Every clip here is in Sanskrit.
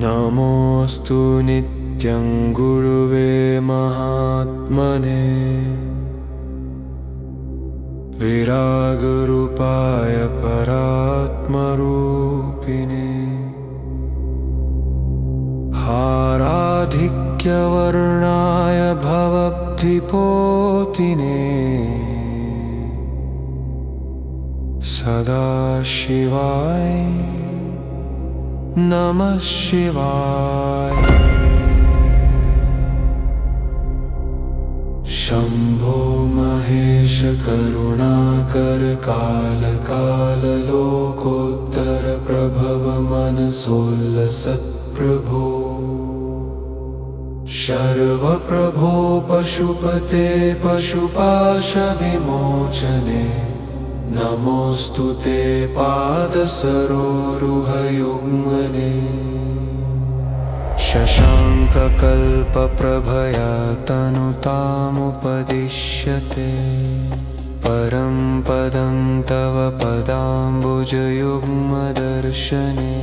नमोऽस्तु नित्यं गुरुवे महात्मने विरागरूपाय परात्मरूपिणे हाराधिक्यवर्णाय भवद्धिपोतिने सदाशिवाय नमः शिवाय। शंभो महेश करुणाकर काल काल लोकोत्तर प्रभव मनसोल्लसत् प्रभो शर्वप्रभो पशुपते पशुपाश विमोचने नमोऽस्तु ते पादसरोरुहयुग्मने शशाङ्ककल्पप्रभया तनुतामुपदिश्यते परं पदं तव पदाम्बुजयुग्मदर्शने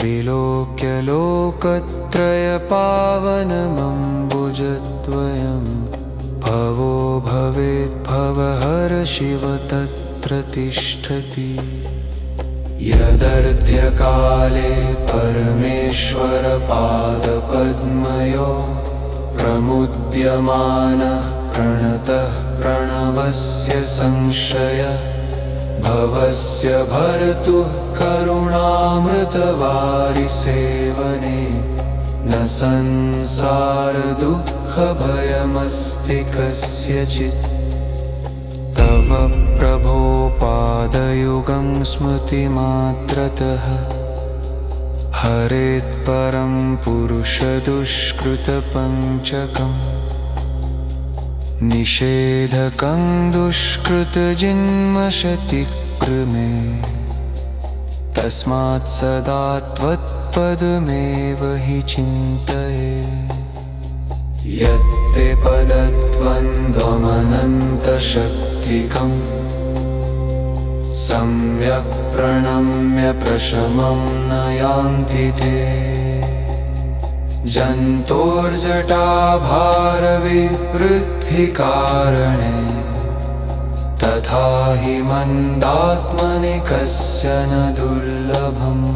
विलोक्य लोकत्रयपावनमम्बुजद्वयं भवो भवेद्भवहर शिव तत्र तिष्ठति यदर्थकाले परमेश्वर पादपद्मयो प्रमुद्यमानः प्रणतः प्रणवस्य संशय भवस्य भर्तु करुणामृतवारिसेवने न संसार दुःख भयमस्ति कस्यचित् तव प्रभो पादयुगं स्मृतिमात्रतः हरेत् परं पुरुषदुष्कृतपञ्चकम् निषेधकं दुष्कृतजिन्मशतिक्रमे तस्मात् सदा त्वत्पदमेव हि चिन्तये यत्ते पदद्वन्द्वमनन्तशक्तिकम् सम्यक् प्रणम्य प्रशमं न यान्ति ते जन्तोर्जटाभारविवृद्धिकारणे तथा हि मन्दात्मनि कस्य न दुर्लभम्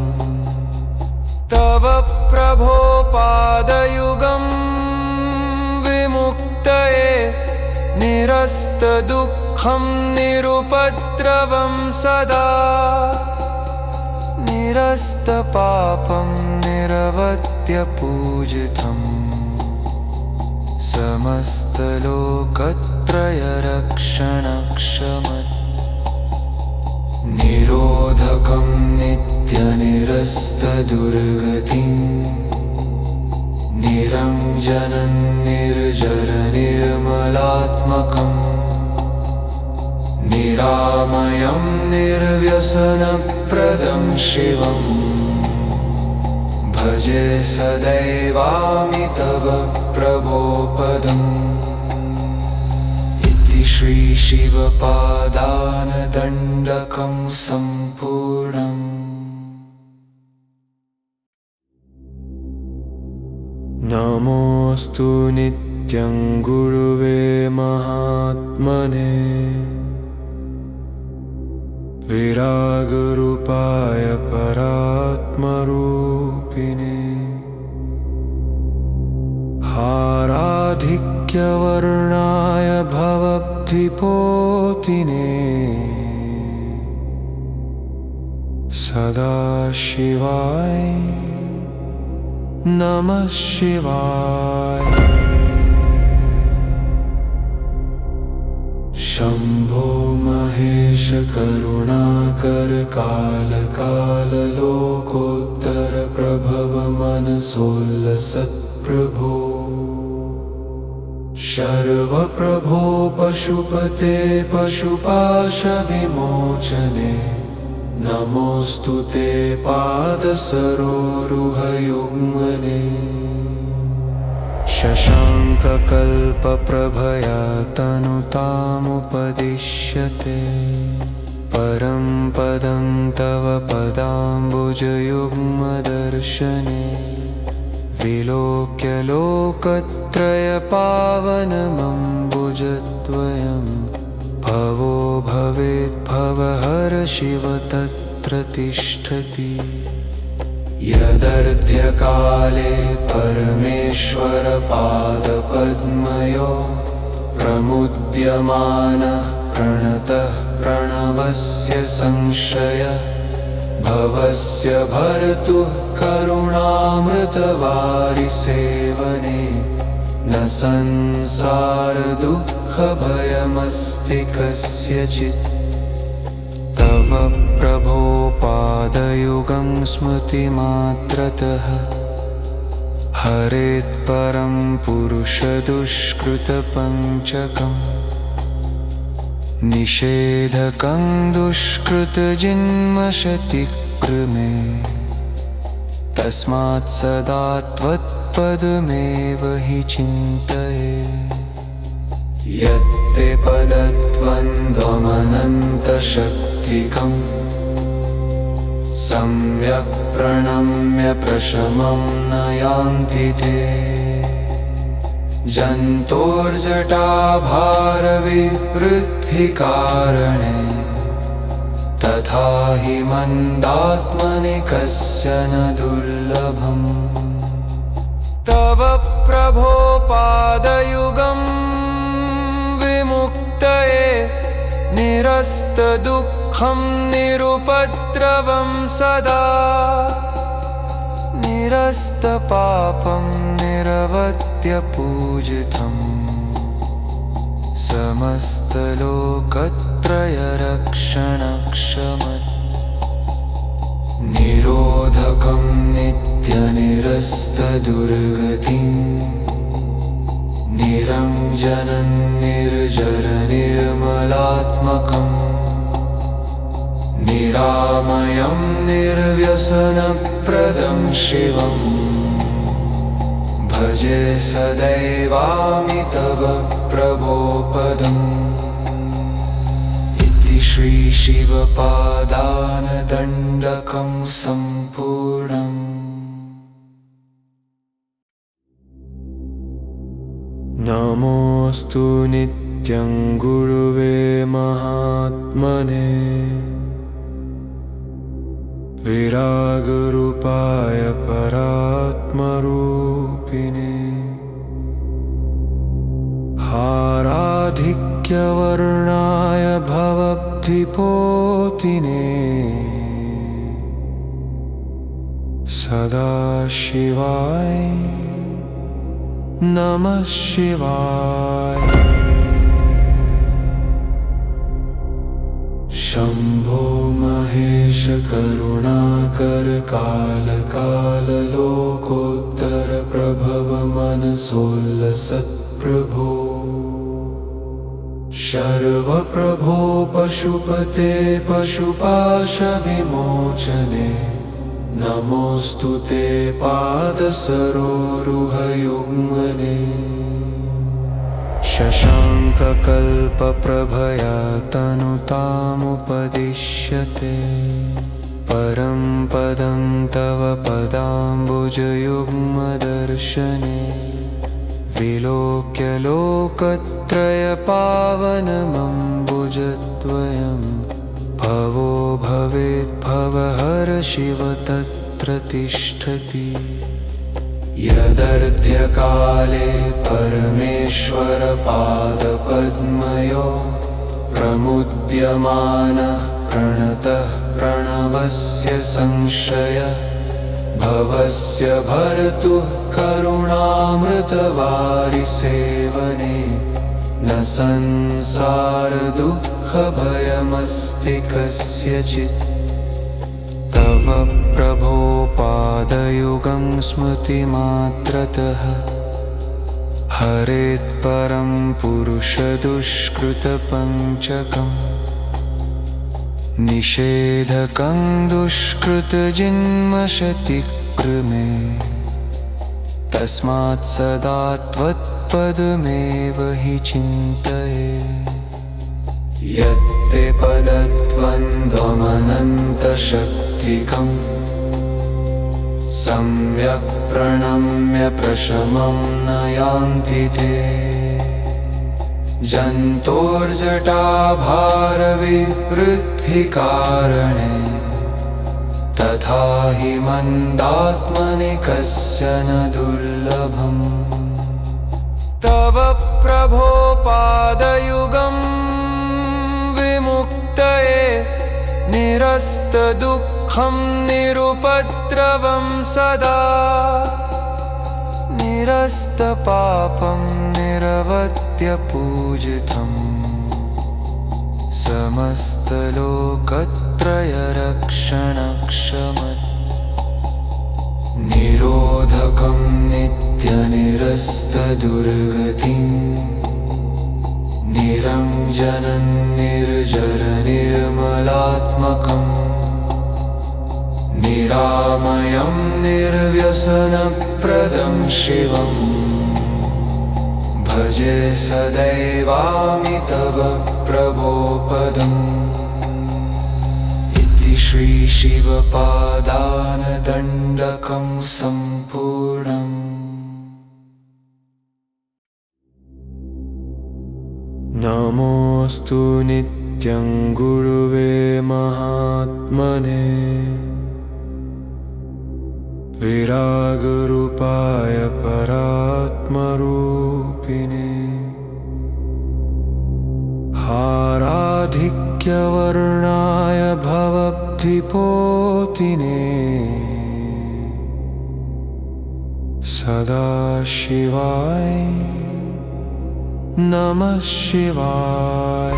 तव प्रभो पादयुगं विमुक्तये निरस्तदुःखं निरुपद्रवं सदा निरस्तपापं निरवद्यपूजितम् समस्तलोकत्रयरक्षणक्षमत् निरोधकं नित्यनिरस्तदुर्गतिम् निरञ्जनं निर्जरनिर्मलात्मकम् निरामयं निर्व्यसनप्रदं शिवम् भजे सदैवामि तव प्रभो पदम् इति श्री शिवपादानदण्डकं सम्पूर्णम्। नमोऽस्तु नित्यं गुरुवे महात्मने विरागरूपाय परात्मरूपिणे हाराधिक्यवर्णाय भवद्धिपोतिने सदाशिवाय नमः शिवाय। शंभो महेश करुणाकर काल काल लोकोत्तर प्रभव मनसोल्लसत् प्रभो शर्वप्रभो पशुपते पशुपाश विमोचने नमोऽस्तु ते पादसरोरुहयुग्मने शशाङ्ककल्पप्रभया तनुतामुपदिश्यते परं पदं तव पदाम्बुजयुग्मदर्शने विलोक्य लोकत्रयपावनमम्बुजद्वयं भवो भवेद्भवहर शिव तत्र तिष्ठति। यदर्ध्यकाले परमेश्वरपादपद्मयो प्रमुद्यमानः प्रणतः प्रणवस्य संशय भवस्य भर्तु करुणामृतवारिसेवने न संसारदुःखभयमस्ति कस्यचित्। तव प्रभो पादयुगं स्मृतिमात्रतः हरेत्परं पुरुषदुष्कृतपञ्चकम् निषेधकं दुष्कृतजिन्मशतिक्रमे तस्मात् सदा त्वत्पदमेव हि चिन्तये। यत्ते पदद्वन्द्वमनन्तशक्तिकम् सम्यक् प्रणम्य प्रशमं न यान्ति ते जन्तोर्जटाभारविवृद्धिकारणे तथा हि मन्दात्मनि कस्य न दुर्लभम्। तव प्रभो पादयुगं विमुक्तये निरस्तदुःखं निरुपद्रवं सदा निरस्तपापं निरवत्यपूजितम् समस्तलोकत्रयरक्षणक्षमत् निरोधकं नित्यनिरस्तदुर्गतिं निरञ्जनं निर्जरनिर्मलात्मकम् निरामयं निर्व्यसनप्रदं शिवम् भजे सदैवामि तव प्रभो पदम्। इति श्री शिवपादानदण्डकं सम्पूर्णम्। नमोऽस्तु नित्यं गुरुवे महात्मने विरागरूपाय परात्मरूपिणे हाराधिक्यवर्णाय भवब्धिपोतिने सदाशिवाय नमः शिवाय। शम्भो महेश करुणाकर काल काल लोकोत्तर प्रभव मनसोल्लसत्प्रभो शर्वप्रभो पशुपते पशुपाशविमोचने नमोऽस्तु ते पादसरोरुहयुग्मने शशाङ्ककल्पप्रभया तनुतामुपदिश्यते परं पदं तव पदाम्बुजयुग्मदर्शने विलोक्य लोकत्रयपावनमम्बुजद्वयं भवो भवेद्भवहर शिव तत्र तिष्ठति। यदर्ध्यकाले परमेश्वरपादपद्मयो प्रमुद्यमानः प्रणतः प्रणवस्य संशय भवस्य भर्तु करुणामृतवारिसेवने न संसारदुःखभयमस्ति कस्यचित्। तव प्रभो पादयुगं स्मृतिमात्रतः हरेत्परं पुरुषदुष्कृतपञ्चकम् निषेधकं दुष्कृतजिन्मशतिक्रमे तस्मात् सदा त्वत्पदमेव हि चिन्तये। यत्ते पदद्वन्द्वमनन्तशक्तिकम् सम्यक् प्रणम्य प्रशमं न यान्ति ते जन्तोर्जटाभारविवृद्धिकारणे तथा हि मन्दात्मनि कस्य न दुर्लभम् तव प्रभो पादयुगं विमुक्तये निरस्तदुःखं निरुपद्रवं सदा निरस्तपापं निरवत्यपूजितम् समस्तलोकत्रयरक्षणक्षमत् निरोधकं नित्यनिरस्तदुर्गतिम् निरञ्जनं निर्जरनिर्मलात्मकम् निरामयं निर्व्यसनप्रदं शिवम् भजे सदैवामि तव प्रभो पदम् इति श्री शिवपादानदण्डकं सम्पूर्णम्। नमोऽस्तु नित्यं गुरुवे महात्मने विरागरूपाय परात्मरूपिणे हाराधिक्यवर्णाय भवद्धिपोतिने सदाशिवाय नमः शिवाय।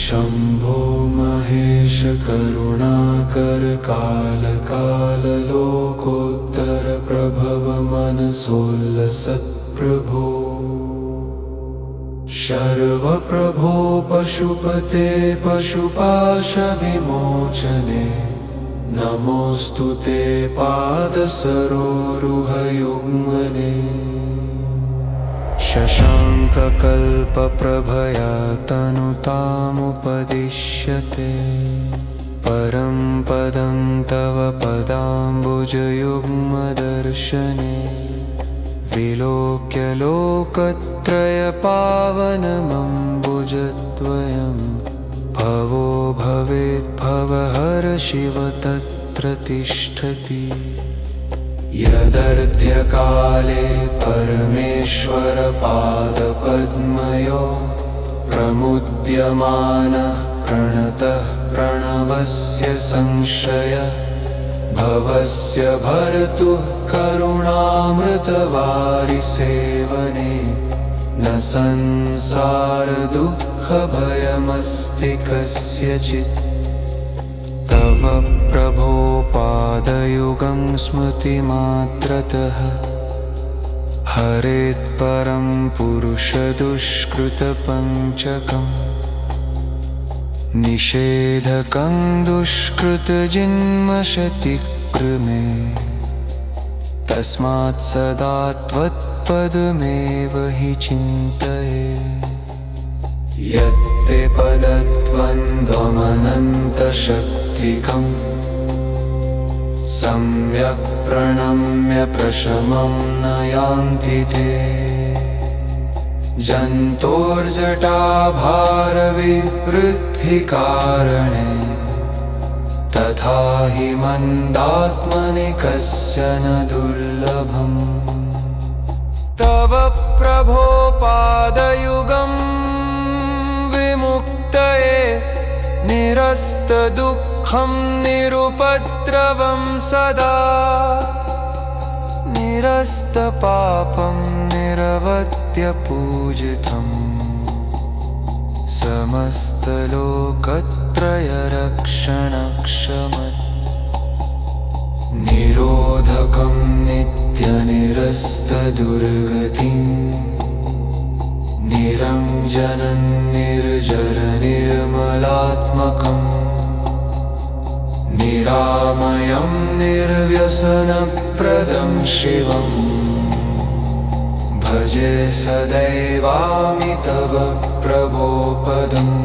शम्भो महेश करुणाकर काल काल लोकोत्तर प्रभव मनसोल्लसत्प्रभो शर्वप्रभो पशुपते पशुपाशविमोचने नमोऽस्तु ते पादसरोरुहयुग्मने शशाङ्ककल्पप्रभया तनुतामुपदिश्यते परं पदं तव पदाम्बुजयुग्मदर्शने विलोक्य लोकत्रयपावनमम्बुजद्वयं भवो भवेद्भवहर शिव तत्र तिष्ठति यदर्थकाले परमेश्वरपादपद्मयो प्रमुद्यमानः प्रणतः प्रणवस्य संशय भवस्य भर्तु करुणामृतवारिसेवने न संसारदुःखभयमस्ति कस्यचित् तव प्रभो पादयुगं स्मृतिमात्रतः हरेत्परं पुरुषदुष्कृतपञ्चकम् निषेधकं दुष्कृतजन्मशतिक्रमे तस्मात् सदा त्वत्पदमेव हि चिन्तये यत्ते पदद्वन्द्वमनन्तशक्तिकम् सम्यक् प्रणम्य प्रशमं न यान्ति ते जन्तोर्जटाभारविवृद्धिकारणे तथा हि मन्दात्मनि कस्य न दुर्लभम् तव प्रभो पादयुगं विमुक्तये निरस्तदुःखं निरुपद्रवं सदा निरस्तपापं निरवत्यपूजितम् समस्तलोकत्रयरक्षणक्षमत् निरोधकं नित्यनिरस्तदुर्गतिम् निरञ्जनं निर्जरनिर्मलात्मकम् निरामयं निर्व्यसनप्रदं शिवम् भजे सदैवामि तव प्रभो पदम्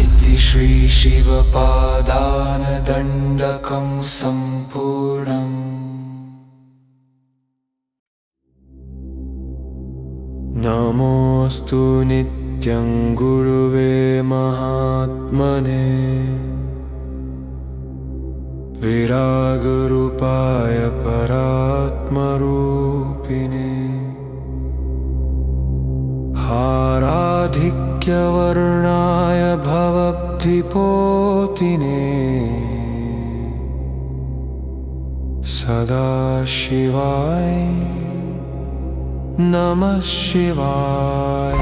इति श्री शिवपादानदण्डकं सम्पूर्णम्। नमोऽस्तु नित्यं गुरुवे महात्मने विरागरूपाय परात्मरूपिणे हाराधिक्यवर्णाय भवब्धिपोतिने सदाशिवाय नमः शिवाय।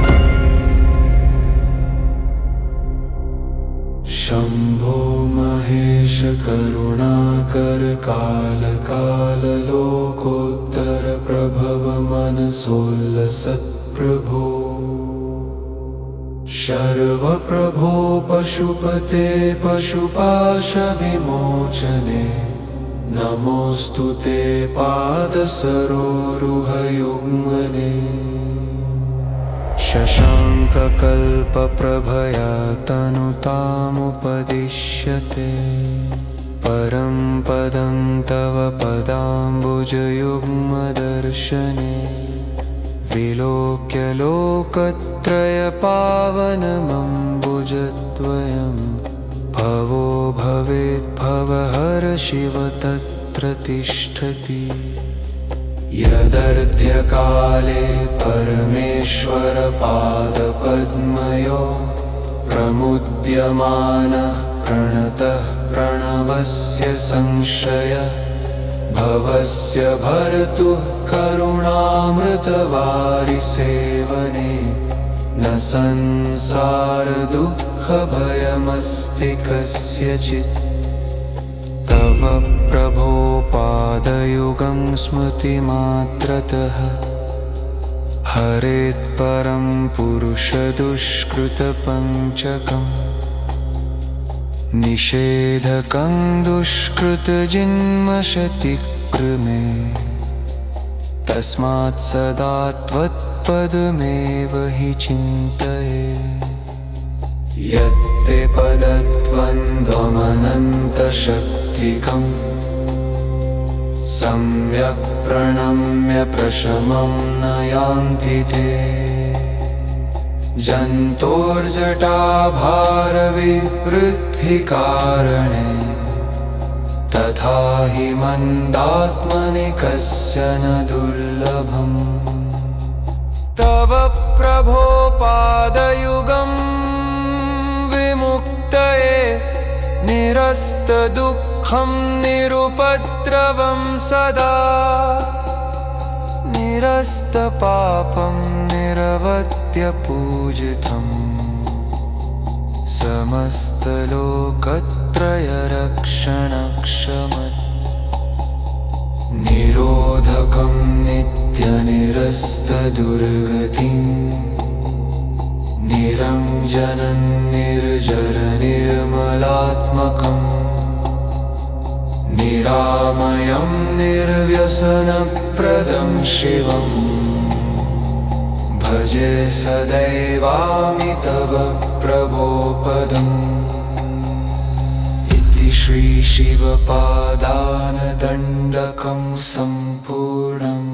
शम्भो महेश करुणाकर काल काल लोकोत्तर प्रभव मनसोल्लसत्प्रभो शर्वप्रभो पशुपते पशुपाश विमोचने नमोऽस्तु ते पादसरोरुहयुग्मने। शशाङ्ककल्पप्रभया तनुतामुपदिश्यते परं पदं तव पदाम्बुजयुग्मदर्शने विलोक्य लोकत्रयपावनमम्बुजद्वयं भवो भवेद्भवहर शिव तत्र तिष्ठति। यदर्ध्यकाले परमेश्वरपादपद्मयो प्रमुद्यमानः प्रणतः प्रणवस्य संश्रय भवस्य भर्तुः करुणामृतवारिसेवने न संसारदुःखभयमस्ति कस्यचित्। तव प्रभो पादयुगं स्मृतिमात्रतः हरेत् परं पुरुषदुष्कृतपञ्चकम् निषेधकं दुष्कृतजिन्मशतिक्रमे तस्मात् सदा त्वत्पदमेव हि चिन्तये। यत्ते पदद्वन्द्वमनन्तशक्तिकं सम्यक् प्रणम्य प्रशमं न यान्ति ते जन्तोर्जटाभारविवृद्धिकारणे तथा हि मन्दात्मनि कस्य न दुर्लभम्। तव प्रभो पादयुगं विमुक्तये निरस्तदुःखं निरुपद्रवं सदा निरस्तपापं निरवत्यपूजितम् समस्तलोकत्रयरक्षणक्षमत् निरोधकं नित्यनिरस्तदुर्गतिं निरञ्जनं निर्जरनिर्मलात्मकम् निरामयं निर्व्यसनप्रदं शिवम् भजे सदैवामि तव प्रभो पदम् इति श्री शिवपादानदण्डकं सम्पूर्णम्।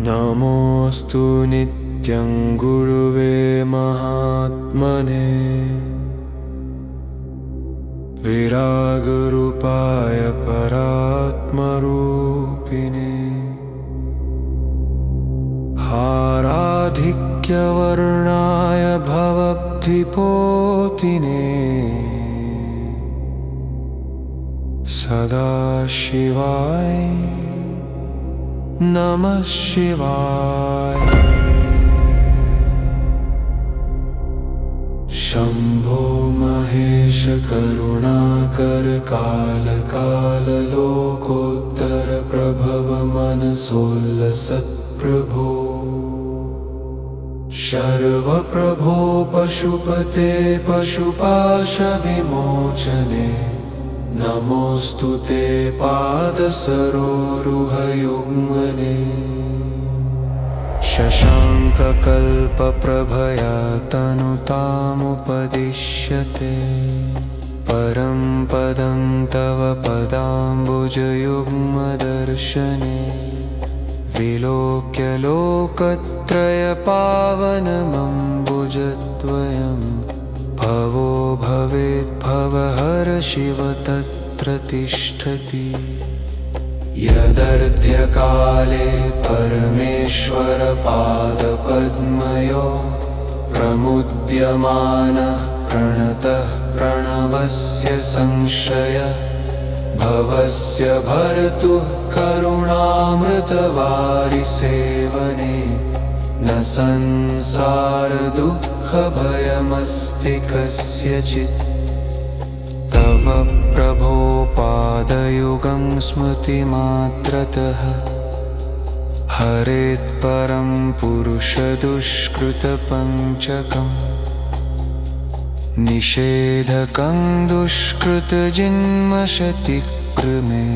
नमोऽस्तु नित्यं गुरुवे महात्मने विरागरूपाय परात्मरूपिणे हाराधिक्यवर्णाय भवब्धिपोतिने सदाशिवाय नमः शिवाय। शम्भो महेश करुणाकर काल काल लोकोत्तर प्रभव मनसोल्लसत्प्रभो शर्वप्रभो पशुपते पशुपाश विमोचने नमोऽस्तु ते पादसरोरुहयुग्मने शशाङ्ककल्पप्रभया तनुतामुपदिश्यते परं पदं तव पदाम्बुजयुग्मदर्शने विलोक्य लोकत्रयपावनमम्बुजद्वयं भवो भवेद्भवहर शिव तत्र तिष्ठति यदर्ध्यकाले परमेश्वरपादपद्मयो प्रमुद्यमानः प्रणतः प्रणवस्य संशय भवस्य भर्तु करुणामृतवारिसेवने न संसारदुःखभयमस्ति कस्यचित् तव प्रभो पादयुगं स्मृतिमात्रतः हरेत्परं पुरुषदुष्कृतपञ्चकम् निषेधकं दुष्कृतजिन्मशतिक्रमे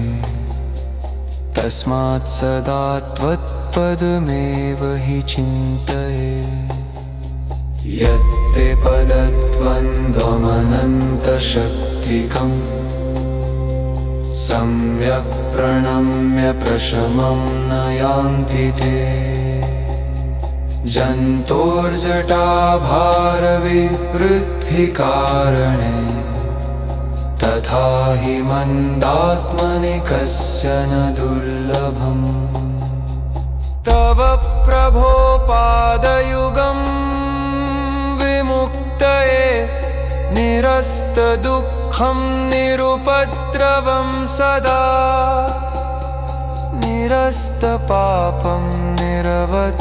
तस्मात् सदा त्वत्पदमेव हि चिन्तये यत्ते पदद्वन्द्वमनन्तशक्तिकम् सम्यक् प्रणम्य प्रशमं न यान्ति ते जन्तोर्जटाभारविवृद्धिकारणे तथा हि मन्दात्मनि कस्य न दुर्लभम् तव प्रभो पादयुगं विमुक्तये निरस्तदुःखं निरुपद्रवं सदा निरस्तपापं निरवद्यपूजितम्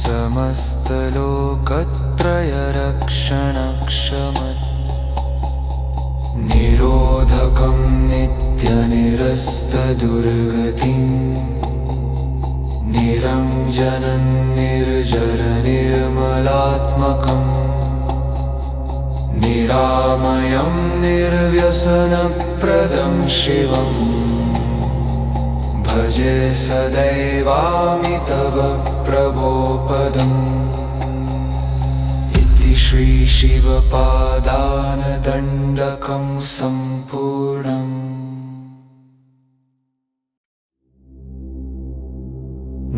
समस्तलोकत्रयरक्षणक्षमत् निरोधकं नित्यनिरस्तदुर्गतिम् निरञ्जनं निर्जरनिर्मलात्मकम् निरामयं निर्व्यसनप्रदं शिवम् भजे सदैवामि तव प्रभो पदम् इति श्री शिवपादानदण्डकं सम्पूर्णम्।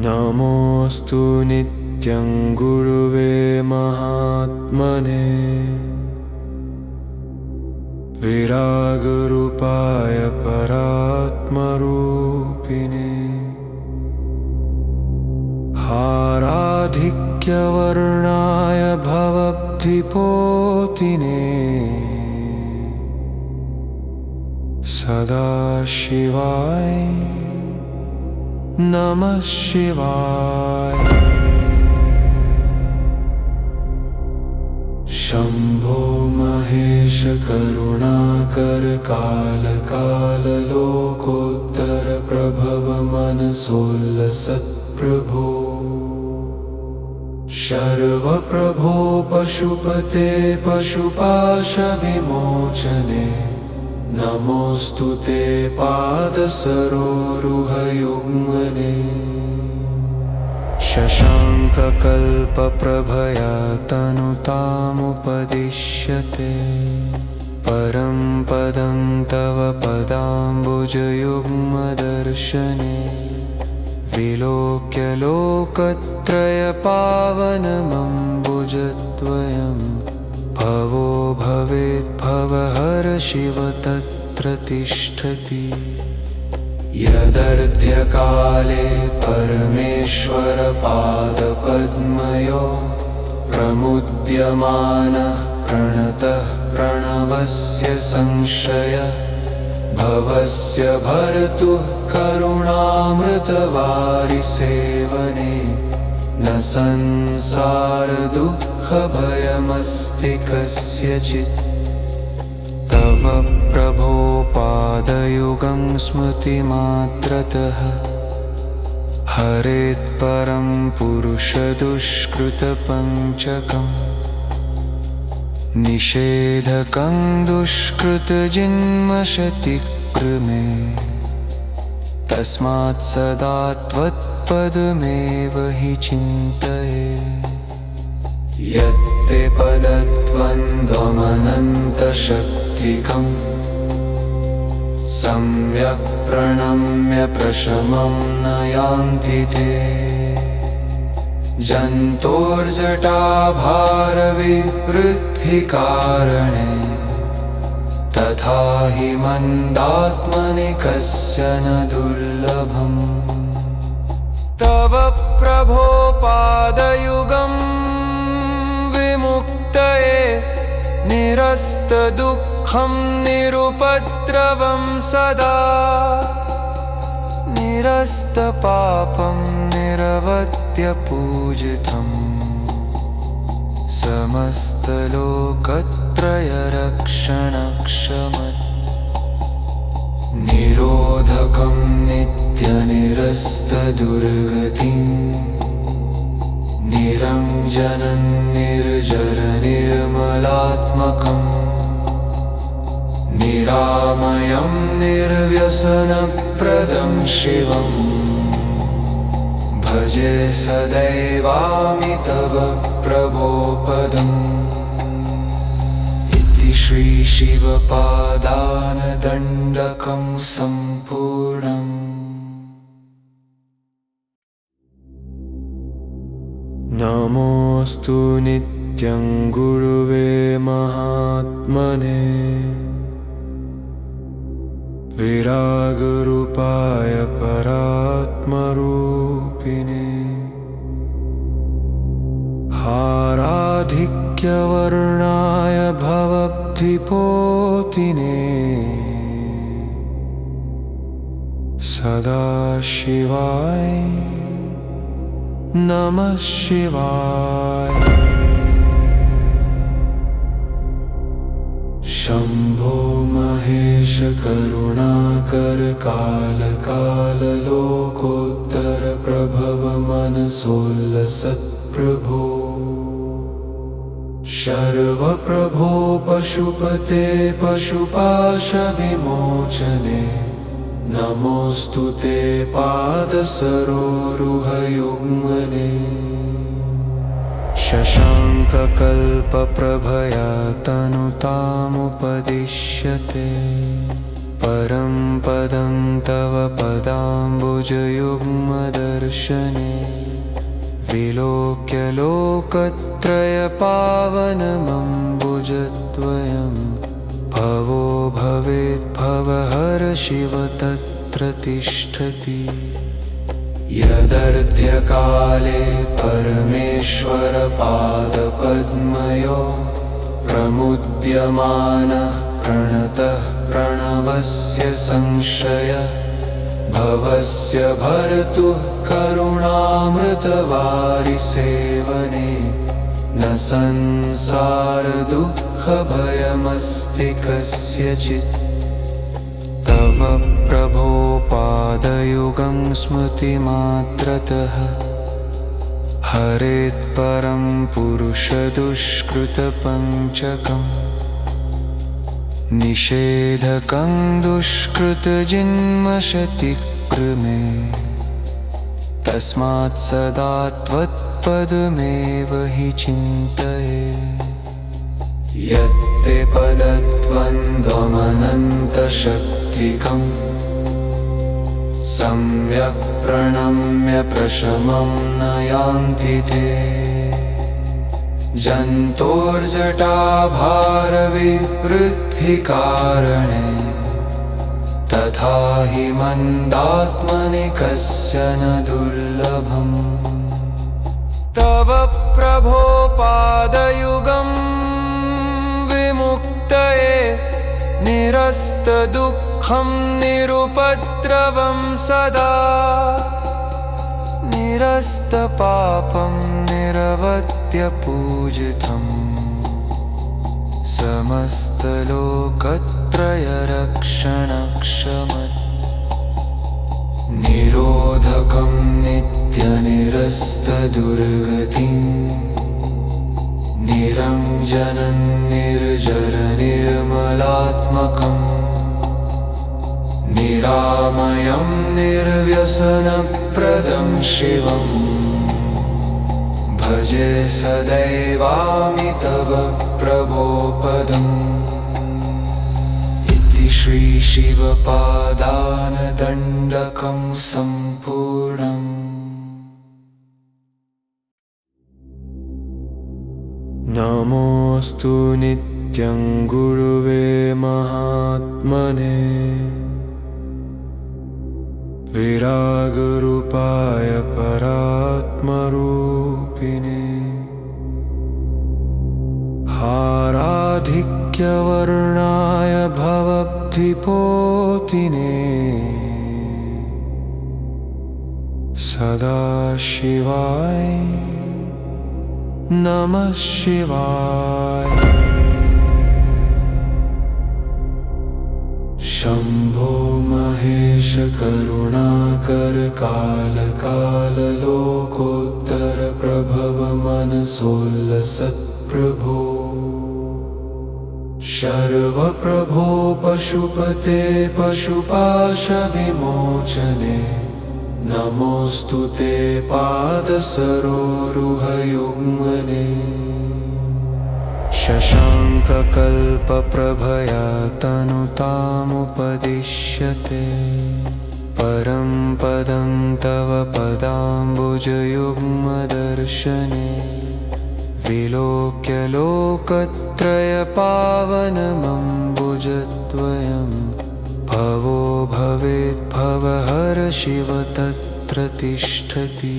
नमोऽस्तु नित्यं गुरुवे महात्मने विरागरूपाय परात्मरूपिणे हाराधिक्यवर्णाय भवब्धिपोतिने सदाशिवाय नमः शिवाय। शम्भो महेश करुणाकर कालकाललोकोत्तर प्रभव मनसोल्लसत्प्रभो शर्वप्रभो पशुपते पशुपाशविमोचने नमोऽस्तु ते पादसरोरुहयुग्मने शशाङ्ककल्पप्रभया तनुतामुपदिश्यते परं पदं तव पदाम्बुजयुग्मदर्शने विलोक्य लोकत्रयपावनमम्बुजद्वयं भवो भवेद्भवहर शिव तत्र तिष्ठति यदर्ध्यकाले परमेश्वरपादपद्मयो प्रमुद्यमानः प्रणतः प्रणवस्य संशय भवस्य भर्तु करुणामृतवारिसेवने न संसारदुःखभयमस्ति कस्यचित् तव प्रभो पादयुगं स्मृतिमात्रतः हरेत्परं पुरुषदुष्कृतपञ्चकम् निषेधकं दुष्कृतजिन्मशतिक्रमे तस्मात् सदा त्वत्पदमेव हि चिन्तये यत्ते पदद्वन्द्वमनन्तशक्तिकम् सम्यक् प्रणम्य प्रशमं न यान्ति ते जन्तोर्जटाभारविवृद्धिकारणे तथा हि मन्दात्मनि कस्य न दुर्लभम् तव प्रभो पादयुगं विमुक्तये निरस्तदुःखं निरुपद्रवं सदा निरस्तपापं निरवत्यपूजितम् समस्तलोकत्रयरक्षणक्षमत् निरोधकं नित्यनिरस्तदुर्गतिम् निरञ्जनं निर्जरनिर्मलात्मकम् निरामयं निर्व्यसनप्रदं शिवम् भजे सदैवामि तव प्रभो पदम् इति श्री शिवपादानदण्डकं सम्पूर्णम्। नमोऽस्तु नित्यं गुरुवे महात्मने विरागरूपाय परात्मरूपिणे हाराधिक्यवर्णाय भवद्धिपोतिने सदाशिवाय नमः शिवाय। शम्भो महेश करुणाकर काल काल लोकोत्तर प्रभव मनसोल्लसत्प्रभो शर्वप्रभो पशुपते पशुपाशविमोचने नमोऽस्तु ते पादसरोरुहयुग्मने शशाङ्ककल्पप्रभया तनुतामुपदिश्यते परं पदं तव पदाम्बुजयुग्मदर्शने विलोक्य लोकत्रयपावनमम्बुजद्वयं भवो भवेद्भवहर शिव तत्र तिष्ठति यदर्ध्यकाले परमेश्वरपादपद्मयो प्रमुद्यमानः प्रणतः प्रणवस्य संशय भवस्य भर्तु करुणामृतवारिसेवने न संसारदुःखभयमस्ति कस्यचित् तव प्रभो पादयुगं स्मृतिमात्रतः हरेत् परं पुरुषदुष्कृतपञ्चकम् निषेधकं दुष्कृतजिन्मशतिक्रमे तस्मात् सदा त्वत्पदमेव हि चिन्तये यत्ते पदद्वन्द्वमनन्तशक्तिकम् सम्यक् प्रणम्य प्रशमं न यान्ति ते जन्तोर्जटाभारविवृद्धिकारणे तथा हि मन्दात्मनि कस्य न दुर्लभम् तव प्रभो पादयुगं विमुक्तये निरस्तदुःखं निरुपद्रवं सदा निरस्तपापं निरवत्यपूजितम् समस्तलोकत्रयरक्षणक्षमत् निरोधकं नित्यनिरस्तदुर्गतिम् निरञ्जनं निर्जरनिर्मलात्मकम् निरामयं निर्व्यसनप्रदं शिवम् भजे सदैवामि तव प्रभो पदम् इति श्री शिवपादानदण्डकं सम्पूर्णम्। नमोऽस्तु नित्यं गुरुवे महात्मने विरागरूपाय परात्मरूपिणे हाराधिक्यवर्णाय भवद्धिपोतिने सदाशिवाय नमः शिवाय। शम्भो महेश करुणाकर काल काल लोकोत्तर प्रभव मनसोल्लसत्प्रभो शर्वप्रभो पशुपते पशुपाशविमोचने नमोऽस्तु ते पादसरोरुहयुग्मने शशाङ्ककल्पप्रभया तनुतामुपदिश्यते परं पदं तव पदाम्बुजयुग्मदर्शने विलोक्य लोकत्रयपावनमम्बुजद्वयम् भवो भवेद्भवहर शिव तत्र तिष्ठति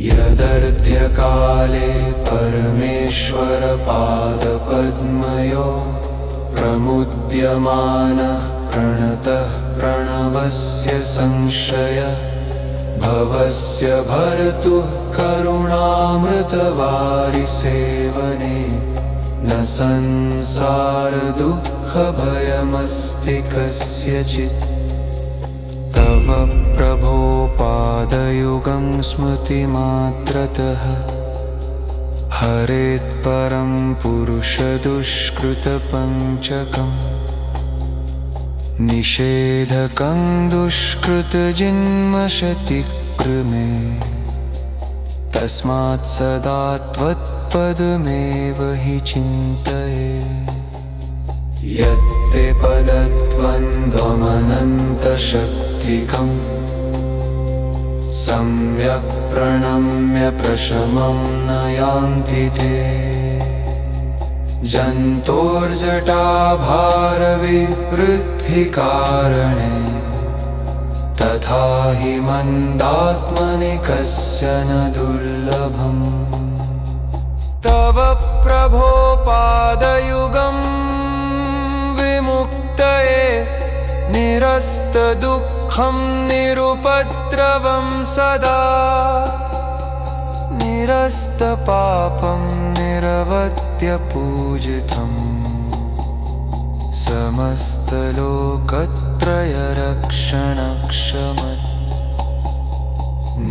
यदर्थकाले परमेश्वरपादपद्मयो प्रमुद्यमानः प्रणतः प्रणवस्य संशय भवस्य भर्तु करुणामृतवारिसेवने न संसारदुःखभयमस्ति कस्यचित् तव प्रभो पादयुगं स्मृतिमात्रतः हरेत्परं पुरुषदुष्कृतपञ्चकम् निषेधकं दुष्कृतजन्मशतिक्रमे तस्मात् सदा त्वत्पदमेव हि चिन्तये यत्ते पदद्वन्द्वमनन्तशक्तिकम् सम्यक् प्रणम्य प्रशमं न यान्ति ते जन्तोर्जटाभारविवृद्धिकारणे तथा हि मन्दात्मनि कस्य न दुर्लभम् तव प्रभो पादयुगं विमुक्तये निरस्तदुःखं निरुपद्रवं सदा निरस्तपापं निरवद्यपूजितम् समस्तलोकत्रयरक्षणक्षमत्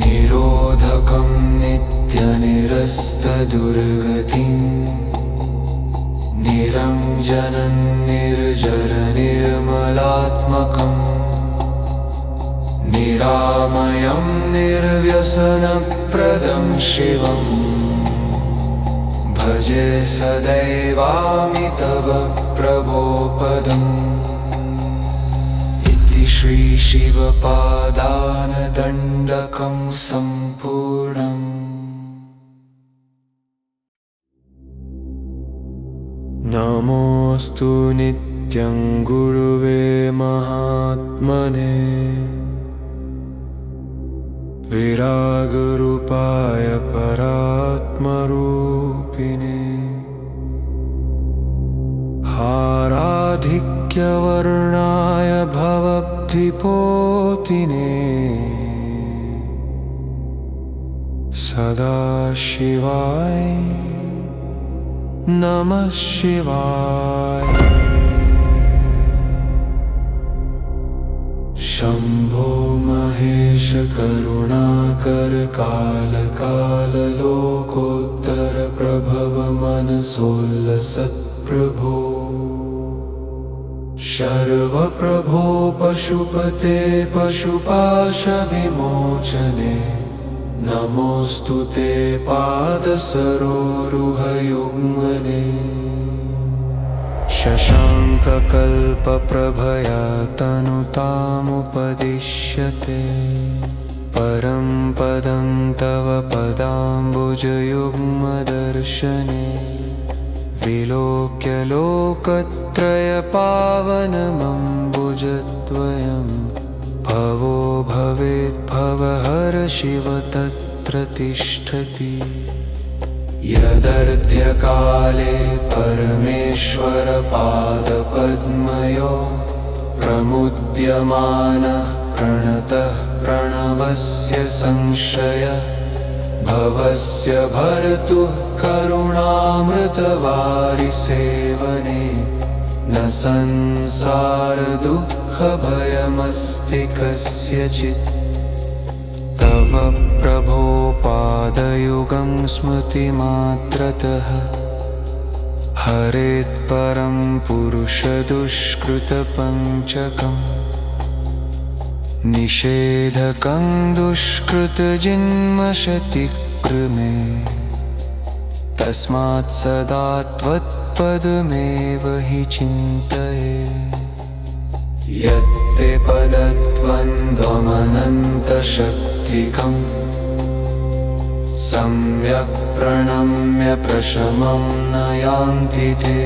निरोधकं नित्यनिरस्तदुर्गतिम् निरञ्जनं निर्जरनिर्मलात्मकम् निरामयं निर्व्यसनप्रदं शिवम् भजे सदैवामि तव प्रभो पदम् इति श्री शिवपादानदण्डकं सम्पूर्णम्। नमोऽस्तु नित्यं गुरुवे महात्मने विरागरूपाय परात्मरूपिणे हाराधिक्यवर्णाय भवद्धिपोतिने सदाशिवाय नमः शिवाय। शम्भो महेश करुणाकर काल काल लोकोत्तर प्रभव मनसोल्लसत्प्रभो शर्वप्रभो पशुपते पशुपाशविमोचने नमोऽस्तु ते पादसरोरुहयुग्मने शशाङ्ककल्पप्रभया तनुतामुपदिश्यते परं पदं तव पदाम्बुजयुग्मदर्शने विलोक्य लोकत्रयपावनमम्बुजद्वयं भवो भवेद्भवहर शिव तत्र तिष्ठति यदर्ध्यकाले परमेश्वरपादपद्मयो प्रमुद्यमानः प्रणतः प्रणवस्य संश्रय भवस्य भर्तुः करुणामृतवारिसेवने न संसारदुःखभयमस्ति कस्यचित् तव प्रभो पादयुगं स्मृतिमात्रतः हरेत् परं पुरुषदुष्कृतपञ्चकम् निषेधकं दुष्कृतजिन्मशतिक्रमे तस्मात् सदा त्वत्पदमेव हि चिन्तये यत्ते पदद्वन्द्वमनन्तशक्तिकं सम्यक् प्रणम्य प्रशमं न यान्ति ते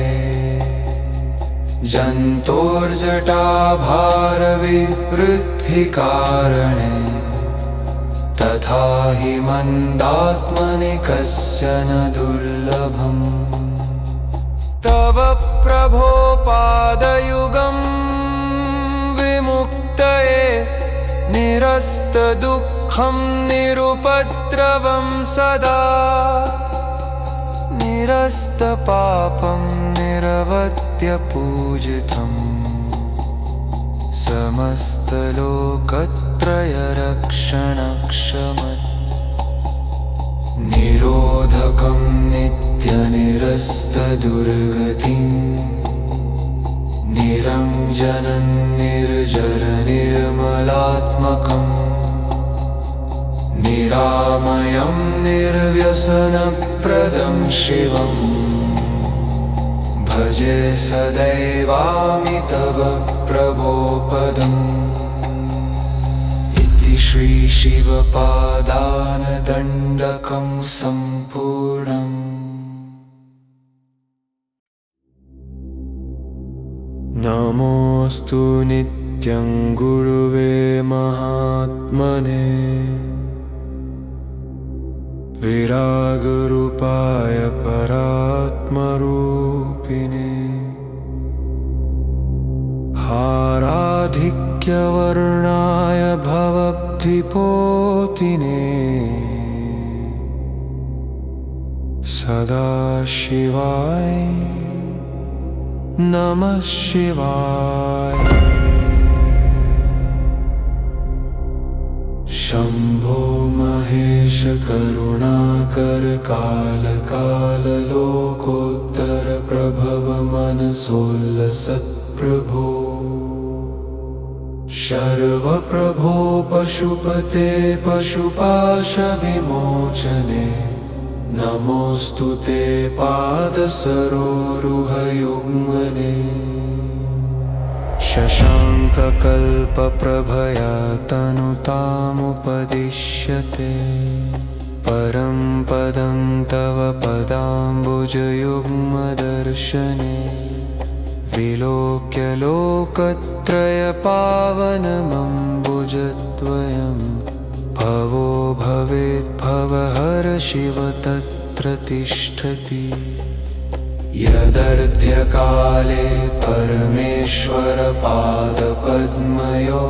जन्तोर्जटाभारविवृद्धिकारणे तथा हि मन्दात्मनि कस्य न दुर्लभम् तव प्रभो पादयुगं विमुक्तये निरस्तदुःखं निरुपद्रवं सदा निरस्तपापं निरवत्यपूजितम् समस्तलोकत्रयरक्षणक्षमत् निरोधकं नित्यनिरस्तदुर्गतिं निरञ्जनं निर्जरनिर्मलात्मकम् निरामयं निर्व्यसनप्रदं शिवम् भजे सदैवामि तव प्रभो पदम् इति श्री शिवपादानदण्डकं सम्पूर्णम् नमोऽस्तु नित्यं गुरुवे महात्मने विरागरूपाय परात्मरूपिणे हाराधिक्यवर्णाय भवब्धिपोतिने सदाशिवाय नमः शिवाय शम्भो महेश करुणाकर कालकाललोकोत्तर प्रभव मनसोल्लसत्प्रभो शर्वप्रभो पशुपते पशुपाशविमोचने नमोऽस्तु ते पादसरोरुहयुग्मने शशाङ्ककल्पप्रभया तनुतामुपदिश्यते परं पदं तव पदाम्बुजयुग्मदर्शने विलोक्य लोकत्रयपावनमम्बुजद्वयं भवो भवेद्भवहर शिव तत्र तिष्ठति यदर्ध्यकाले परमेश्वरपादपद्मयो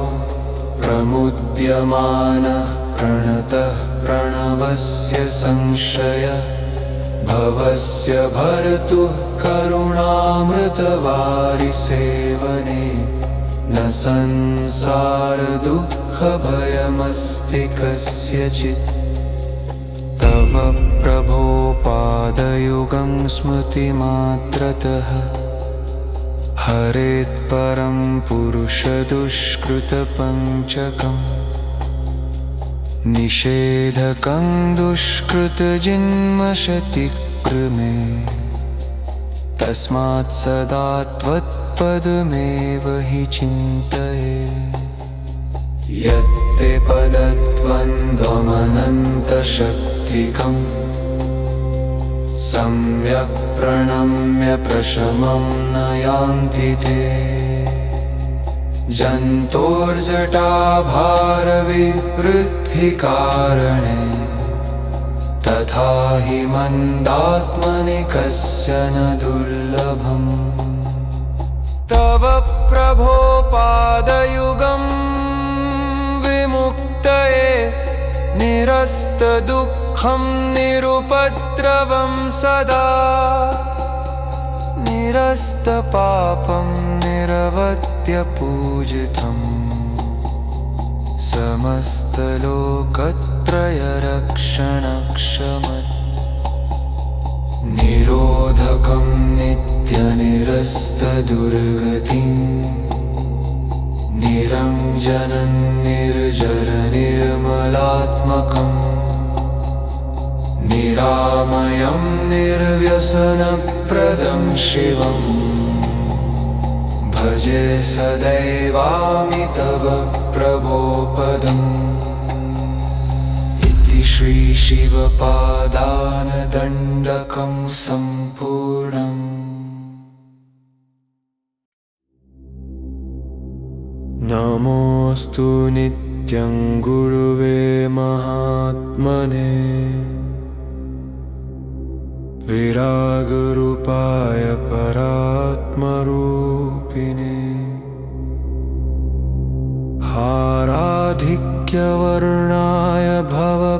प्रमुद्यमानः प्रणतः प्रणवस्य संश्रय भवस्य भर्तुः करुणामृतवारिसेवने न संसारदुःखभयमस्ति कस्यचित् तव प्रभो पादयुगं स्मृतिमात्रतः हरेत् परं पुरुषदुष्कृतपञ्चकम् निषेधकं दुष्कृतजन्मशतिक्रमे तस्मात् सदा त्वत्पदमेव हि चिन्तये यत्ते पदद्वन्द्वमनन्तशक्तिकम् सम्यक् प्रणम्य प्रशमं न यान्ति ते जन्तोर्जटाभारविवृद्धिकारणे तथा हि मन्दात्मनि कस्य न दुर्लभम् तव प्रभो पादयुगं विमुक्तये निरस्तदुःखं निरुपद्रवं सदा निरस्तपापं निरवत्यपूजितम् समस्तलोकत्रयरक्षणक्षमत् निरोधकं नित्यनिरस्तदुर्गतिम् निरञ्जनं निर्जरनिर्मलात्मकम् निरामयं निर्व्यसनप्रदं शिवम् भजे सदैवामि तव प्रभो पदम् इति श्री शिवपादानदण्डकं सम्पूर्णम्। नमोऽस्तु नित्यं गुरुवे महात्मने विरागरूपाय परात्मरूपिणे हाराधिक्यवर्णाय भवब्धिपोतिने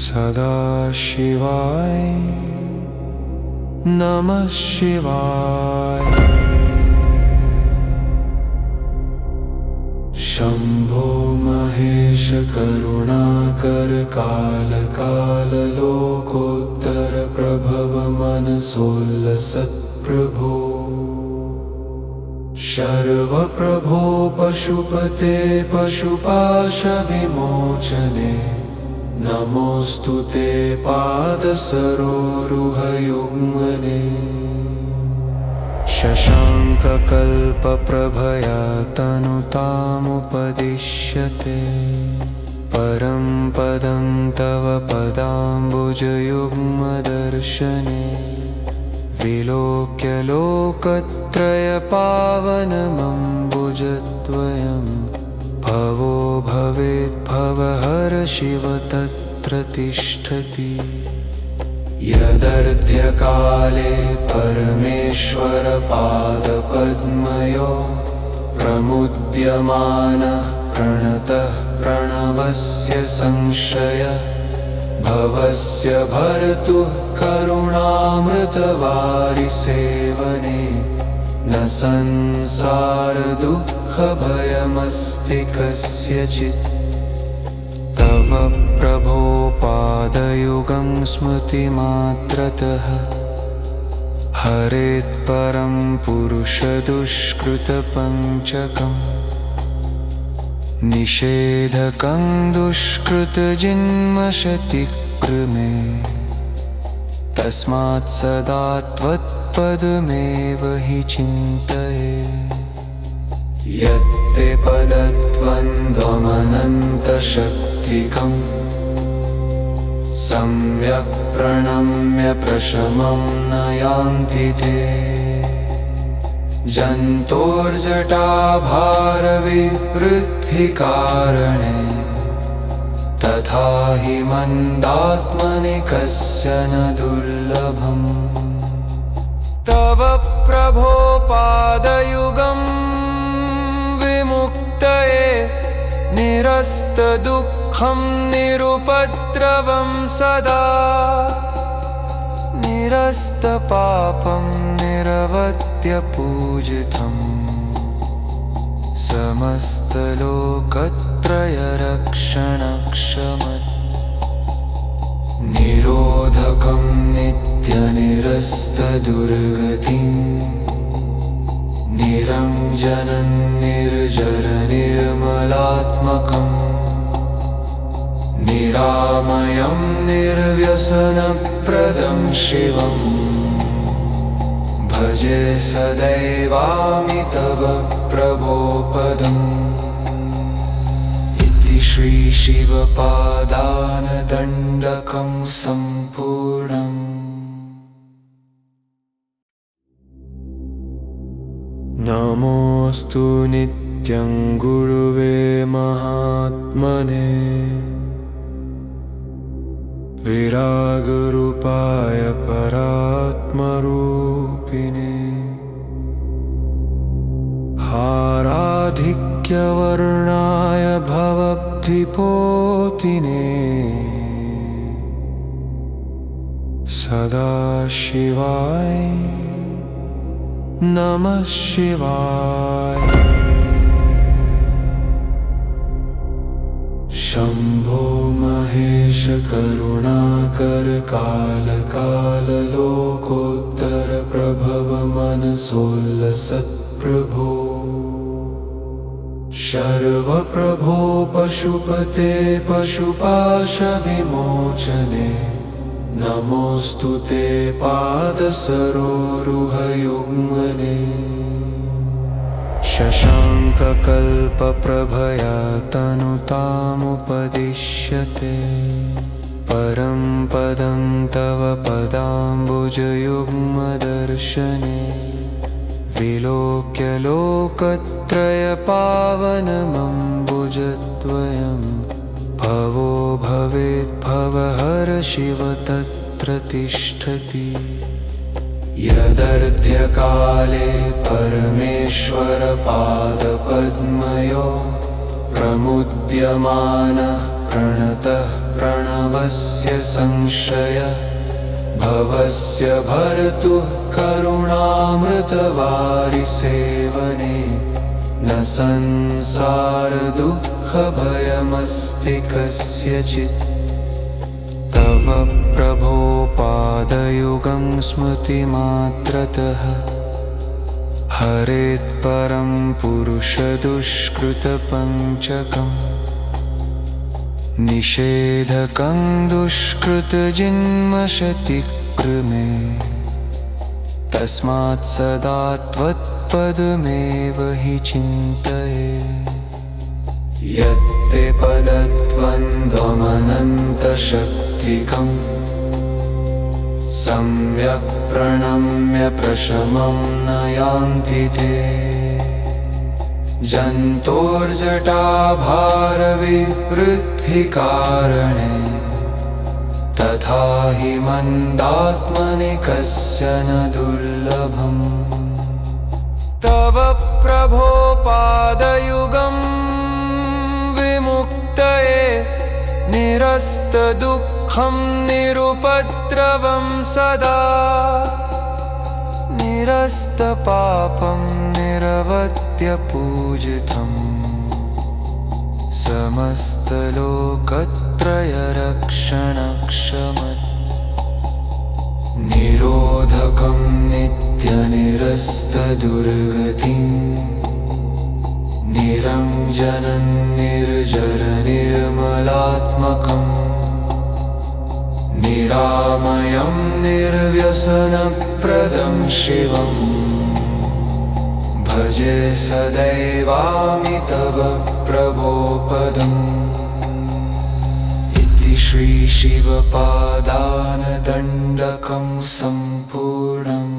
सदाशिवाय नमः शिवाय। शम्भो महेश करुणाकर काल काल लोकोत्तर प्रभव मनसोल्लसत्प्रभो शर्वप्रभो पशुपते पशुपाश विमोचने नमोऽस्तु ते पादसरोरुहयुग्मने शशाङ्ककल्पप्रभया तनुतामुपदिश्यते परं पदं तव पदाम्बुजयुग्मदर्शने विलोक्य लोकत्रयपावनमम्बुजद्वयं भवो भवेत् भवहर शिव तत्र तिष्ठति यदर्ध्यकाले परमेश्वरपादपद्मयो प्रमुद्यमानः प्रणतः प्रणवस्य संशय भवस्य भर्तु करुणामृतवारिसेवने न संसारदुःखभयमस्ति कस्यचित् तव प्रभो पादयुगं स्मृतिमात्रतः हरेत् परं पुरुषदुष्कृतपञ्चकम् निषेधकं दुष्कृतजन्मशतिक्रमे तस्मात् सदा त्वत्पदमेव हि चिन्तये यत्ते पदद्वन्द्वमनन्तशक्तिकम् सम्यक् प्रणम्य प्रशमं न यान्ति ते जन्तोर्जटाभारविवृद्धिकारणे तथा हि मन्दात्मनि कस्य न दुर्लभम् तव प्रभो पादयुगं विमुक्तये निरस्तदुःखं निरुपद्रवं सदा निरस्तपापं निरवत्यपूजितम् समस्तलोकत्रयरक्षणक्षमत् निरोधकं नित्यनिरस्तदुर्गतिं निरञ्जनं निर्जरनिर्मलात्मकम् निरामयं निर्व्यसनप्रदं शिवम् भजे सदैवामि तव प्रभो पदम् इति श्री शिवपादानदण्डकं सम्पूर्णम्। नमोऽस्तु नित्यं गुरुवे महात्मने विरागरूपाय परात्मरूपिणे हाराधिक्यवर्णाय भवब्धिपोतिने सदाशिवाय नमः शिवाय। शम्भो महेश करुणाकर काल काल लोकोत्तर प्रभव मनसोल्लसत्प्रभो शर्वप्रभो पशुपते पशुपाश विमोचने नमोऽस्तु ते पादसरोरुहयुग्मने शशाङ्ककल्पप्रभया तनुतामुपदिश्यते परं पदं तव पदाम्बुजयुग्मदर्शने विलोक्य लोकत्रयपावनमम्बुजद्वयं भवो भवेद्भवहर शिव तत्र तिष्ठति यदर्ध्यकाले परमेश्वरपादपद्मयो प्रमुद्यमानः प्रणतः प्रणवस्य संशय भवस्य भर्तु करुणामृतवारिसेवने न संसारदुःखभयमस्ति कस्यचित् तव प्रभो पादयुगं स्मृतिमात्रतः हरेत् परं पुरुषदुष्कृतपञ्चकम् निषेधकं दुष्कृतजिन्मशतिक्रमे तस्मात् सदा त्वत्पदमेव हि चिन्तये यत्ते पदद्वन्द्वमनन्तशक्तिकम् सम्यक् प्रणम्य प्रशमं न यान्ति ते जन्तोर्जटाभारविवृद्धिकारणे तथा हि मन्दात्मनि कस्य न दुर्लभम् तव प्रभो पादयुगं विमुक्तये निरस्तदुःखं निरुपद्रवं सदा निरस्तपापं निरवद्यपूजितं समस्तलोकत्रयरक्षणक्षमत् निरोधकं नित्यनिरस्तदुर्गतिं निरञ्जनं निर्जरनिर्मलात्मकम् निरामयं निर्व्यसनप्रदं शिवम् भजे सदैवामि तव प्रभो पदम् इति श्री शिवपादानदण्डकं सम्पूर्णम्।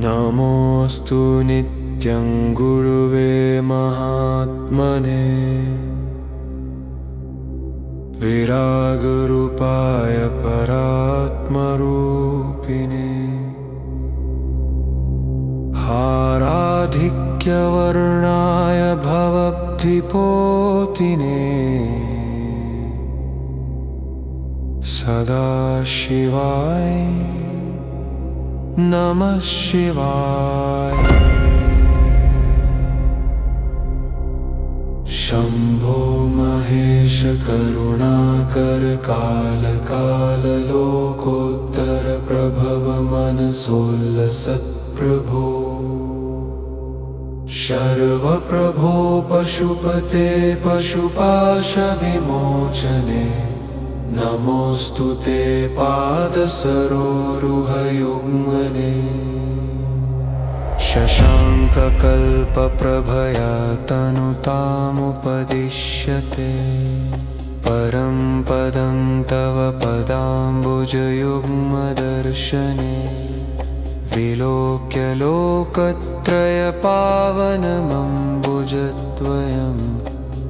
नमोऽस्तु नित्यं गुरुवे महात्मने विरागरूपाय परात्मरूपिणे हाराधिक्यवर्णाय भवब्धिपोतिने सदाशिवाय नमः शिवाय। शम्भो काल काल लोकोत्तर प्रभव मनसोल्लसत्प्रभो शर्वप्रभो पशुपते पशुपाशविमोचने नमोऽस्तु ते पादसरोरुहयुग्मने शशाङ्ककल्पप्रभया तनुतामुपदिश्यते परं पदं तव पदाम्बुजयुग्मदर्शने विलोक्य लोकत्रयपावनमम्बुजद्वयं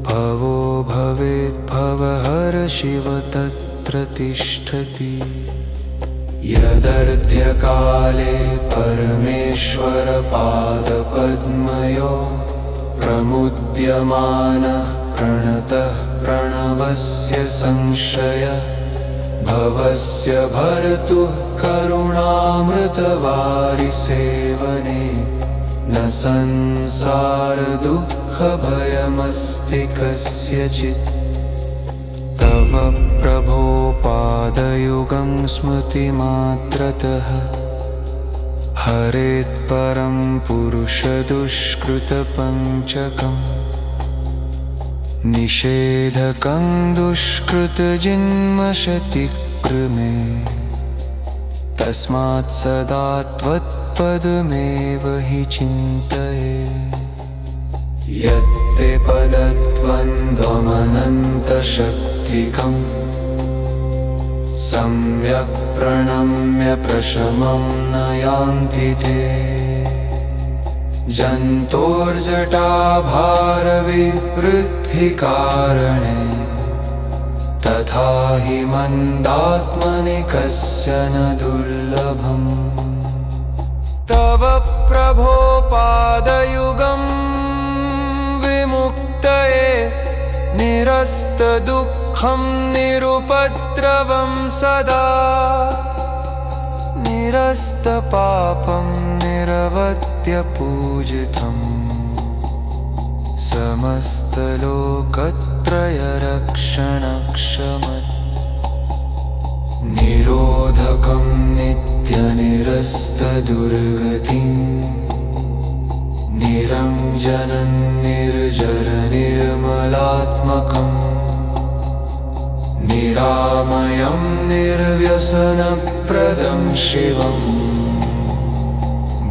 भवो भवेद्भवहर शिव तत्र तिष्ठति यदर्थकाले परमेश्वरपादपद्मयो प्रमुद्यमानः प्रणतः प्रणवस्य संशय भवस्य भर्तु करुणामृतवारिसेवने न संसारदुःखभयमस्ति कस्यचित् तव प्रभो पादयुगं स्मृतिमात्रतः हरेत्परं पुरुषदुष्कृतपञ्चकम् निषेधकं दुष्कृतजिन्मशतिक्रमे तस्मात् सदा त्वत्पदमेव हि चिन्तये यत्ते पदद्वन्द्वमनन्तशक्तिकम् सम्यक् प्रणम्य प्रशमं न यान्ति ते जन्तोर्जटाभारविवृद्धिकारणे तथा हि मन्दात्मनि कस्य न दुर्लभम् तव प्रभो पादयुगं विमुक्तये निरस्तदुःखं निरुपद्रवं सदा निरस्तपापं निरवद्यपूजितम् समस्तलोकत्रयरक्षणक्षमत् निरोधकं नित्यनिरस्तदुर्गतिम् निरञ्जनं निर्जरनिर्मलात्मकम् निरामयं निर्व्यसनप्रदं शिवम्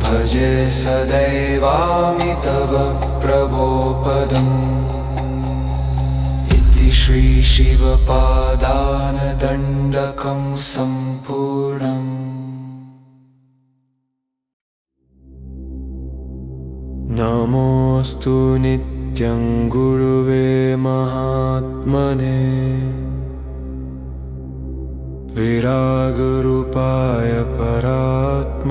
भजे सदैवामि तव प्रभो पदम् इति श्री शिवपादानदण्डकं सम्पूर्णम्। नमोऽस्तु नित्यं गुरुवे महात्मने विरागरूपाय परात्मरूपिणे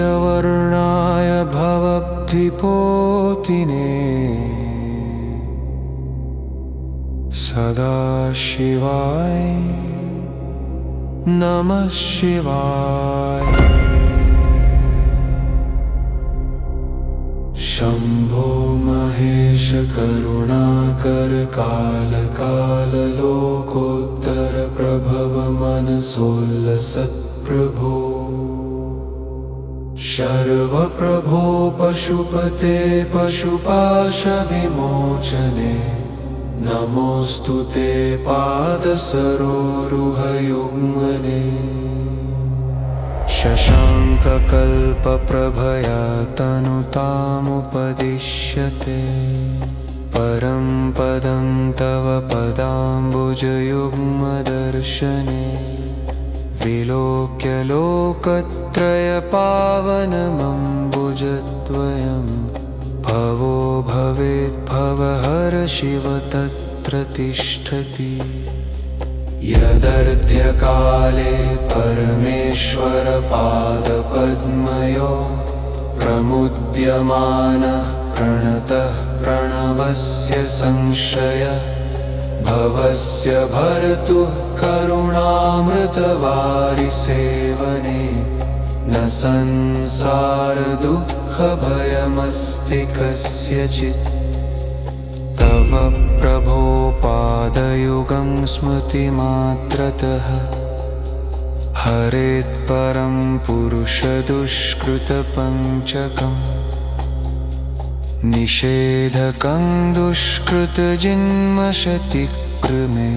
हाराधिक्यवर्णाय भवब्धिपोतिने सदाशिवाय नमः शिवाय। शम्भो महेश करुणाकर काल काल लोकोत्तर प्रभव मनसोल्लसत्प्रभो शर्वप्रभो पशुपते पशुपाशविमोचने नमोऽस्तु ते पादसरोरुहयुग्मने शशाङ्ककल्पप्रभया तनुतामुपदिश्यते परं पदं तव पदाम्बुजयुग्मदर्शने विलोक्य लोकत्रयपावनमम्बुजद्वयं भवो भवेद्भवहर शिव तत्र तिष्ठति यदर्थकाले परमेश्वरपादपद्मयो प्रमुद्यमानः प्रणतः प्रणवस्य संशय भवस्य भर्तु करुणामृतवारिसेवने न संसारदुःखभयमस्ति कस्यचित् तव प्रभो पादयुगं स्मृतिमात्रतः हरेत् परं पुरुषदुष्कृतपञ्चकम् निषेधकं दुष्कृतजिन्मशतिक्रमे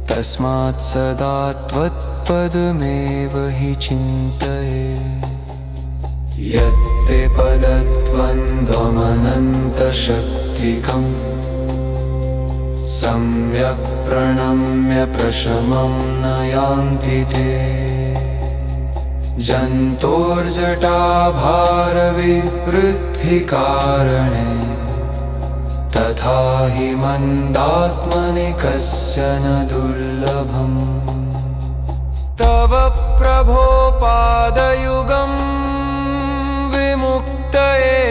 तस्मात् सदा त्वत्पदमेव हि चिन्तये यत्ते पदद्वन्द्वमनन्तशक्तिकम् सम्यक् प्रणम्य प्रशमं न यान्ति ते जन्तोर्जटाभारविवृद्धिकारणे तथा हि मन्दात्मनि कस्य न दुर्लभम् तव प्रभो पादयुगं विमुक्तये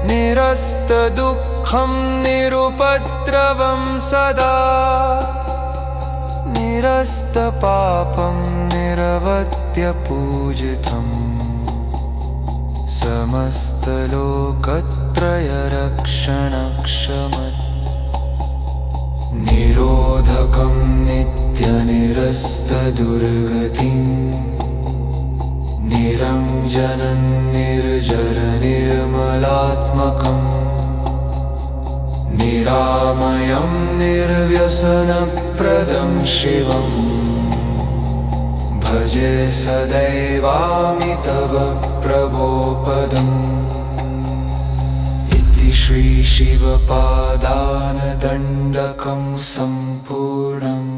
निरस्तदुःखं निरुपद्रवं सदा निरस्तपापं निरवत्यपूजितम् समस्तलोकत्रयरक्षणक्षमत् निरोधकं नित्यनिरस्तदुर्गतिं निरञ्जनं निर्जरनिर्मलात्मकम् निरामयं निर्व्यसनप्रदं शिवम् भजे सदैवामि तव प्रभो पदम् इति श्री शिवपादानदण्डकं सम्पूर्णम्।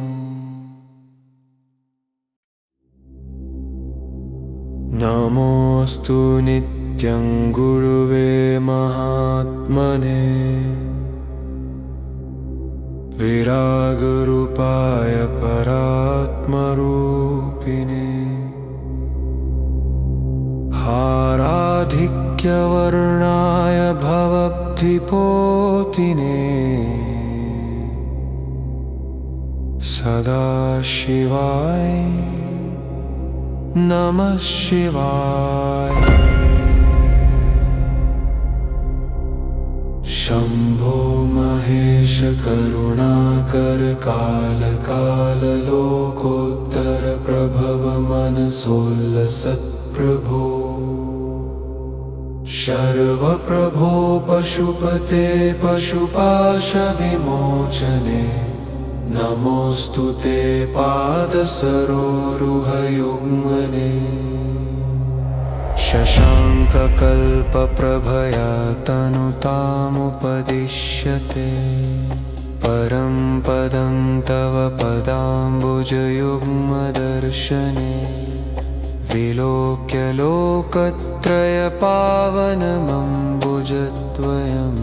नमोऽस्तु नित्यं गुरुवे महात्मने विरागरूपाय परात्मरूपिणे हाराधिक्यवर्णाय भवद्धिपोतिने सदाशिवाय नमः शिवाय। शम्भो महेश करुणाकर कालकाललोकोत्तर प्रभव मनसोल्लसत्प्रभो शर्वप्रभो पशुपते पशुपाशविमोचने नमोऽस्तु ते पादसरोरुहयुग्मने शशाङ्ककल्पप्रभया तनुतामुपदिश्यते परं पदं तव पदाम्बुजयुग्मदर्शने विलोक्य लोकत्रयपावनमम्बुजद्वयं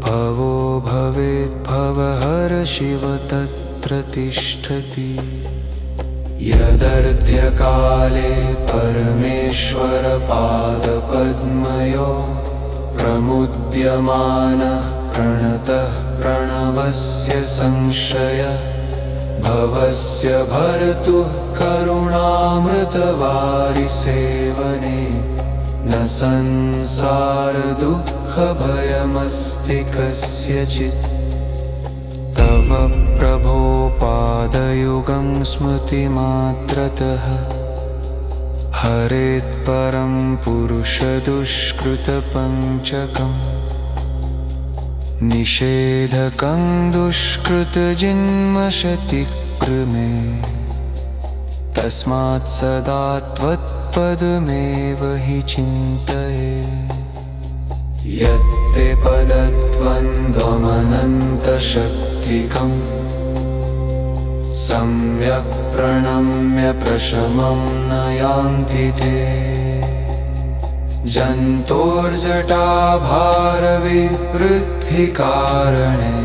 भवो भवेद्भवहर शिव तत्र तिष्ठति यदर्ध्यकाले परमेश्वरपादपद्मयो प्रमुद्यमानः प्रणतः प्रणवस्य संशय भवस्य भर्तु करुणामृतवारिसेवने न संसारदुःखभयमस्ति कस्यचित् तव प्रभो पादयुगं स्मृतिमात्रतः हरेत् परं पुरुषदुष्कृतपञ्चकम् निषेधकं दुष्कृतजिन्मशतिक्रमे तस्मात् सदा त्वत्पदमेव हि चिन्तये यत्ते पदद्वन्द्वमनन्तशक्तिकम् सम्यक् प्रणम्य प्रशमं न यान्ति ते जन्तोर्जटाभारविवृद्धिकारणे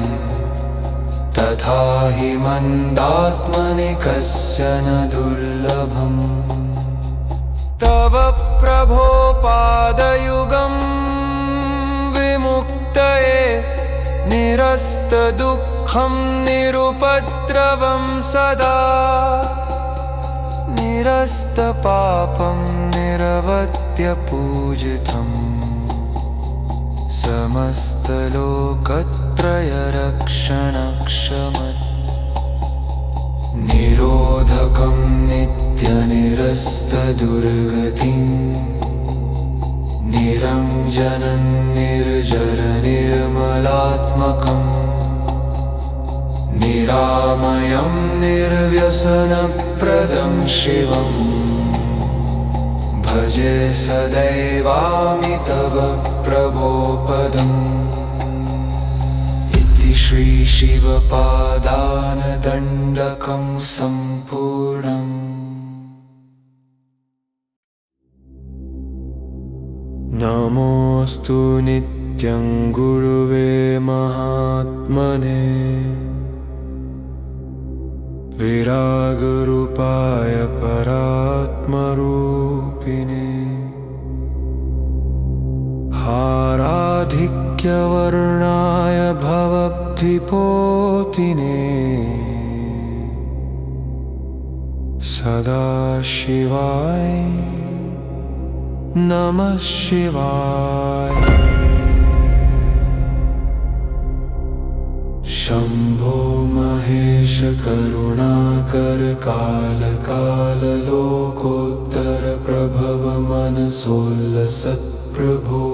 तथा हि मन्दात्मनि कस्य न दुर्लभम् तव प्रभो पादयुगं विमुक्तये निरस्तदुःखं निरुपद्रवं सदा निरस्तपापं निरवत्यपूजितम् समस्तलोकत्रयरक्षणक्षमत् निरोधकं नित्यनिरस्तदुर्गतिम् निरञ्जनं निर्जरनिर्मलात्मकम् निरामयं निर्व्यसनप्रदं शिवम् भजे सदैवामि तव प्रभो पदम् इति श्री शिवपादानदण्डकं सम्पूर्णम्। नमोऽस्तु नित्यं गुरुवे महात्मने विरागरूपाय परात्मरूपिणे हाराधिक्यवर्णाय भवब्धिपोतिने सदाशिवाय नमः शिवाय। शम्भो महेश करुणाकर काल काल लोकोत्तर प्रभव मनसोल्लसत्प्रभो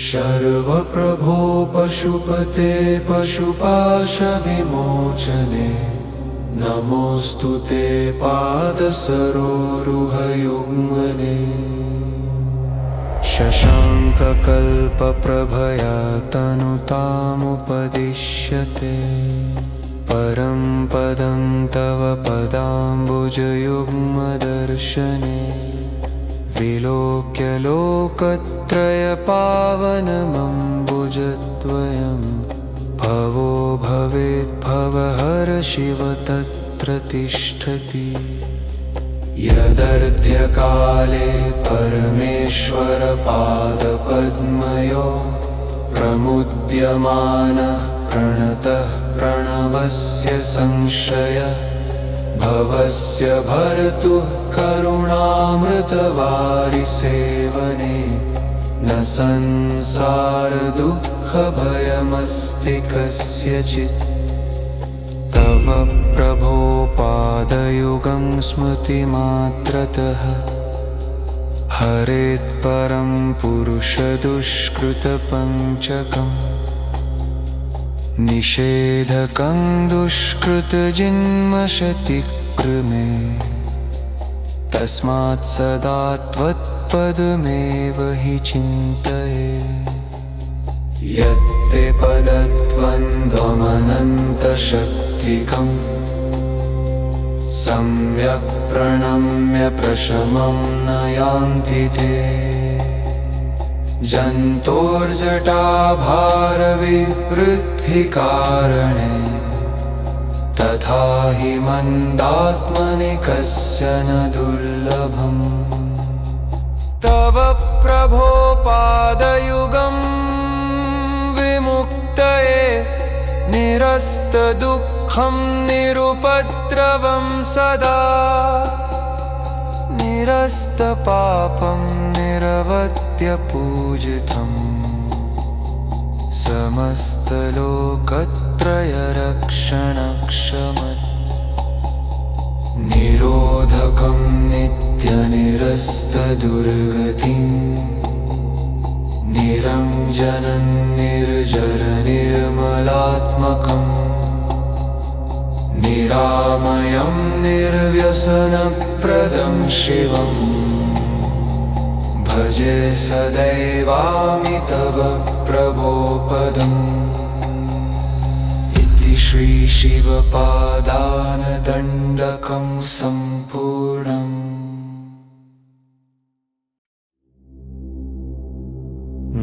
शर्वप्रभो पशुपते पशुपाश विमोचने नमोऽस्तु ते पादसरोरुहयुग्मने शशाङ्ककल्पप्रभया तनुतामुपदिश्यते परं पदं तव पदाम्बुजयुग्मदर्शने विलोक्य लोकत्रयपावनमम्बुजद्वयं भवो भवेद्भवहर शिव तत्र तिष्ठति यदर्ध्यकाले परमेश्वरपादपद्मयो प्रमुद्यमानः प्रणतः प्रणवस्य संशय भवस्य भर्तु करुणामृतवारिसेवने न संसारदुःखभयमस्ति कस्यचित् तव प्रभो पादयुगं स्मृतिमात्रतः हरेत्परं पुरुषदुष्कृतपञ्चकम् निषेधकं दुष्कृतजिन्मशतिक्रमे तस्मात् सदा त्वत्पदमेव हि चिन्तये यत्ते पदद्वन्द्वमनन्तशक्तिकम् सम्यक् प्रणम्य प्रशमं न यान्ति ते जन्तोर्जटाभारविवृद्धिकारणे तथा हि मन्दात्मनि कस्य न दुर्लभम् तव प्रभो पादयुगं विमुक्तये निरस्तदुःखं निरुपद्रवं सदा निरस्तपापं निरवत्यपूजितम् समस्तलोकत्रयरक्षणक्षमत् निरोधकं नित्यनिरस्तदुर्गतिम् निरञ्जनं निर्जरनिर्मलात्मकम् निरामयं निर्व्यसनप्रदं शिवम् भजे सदैवामि तव प्रभो पदम् इति श्री शिवपादानदण्डकं सम्पूर्णम्।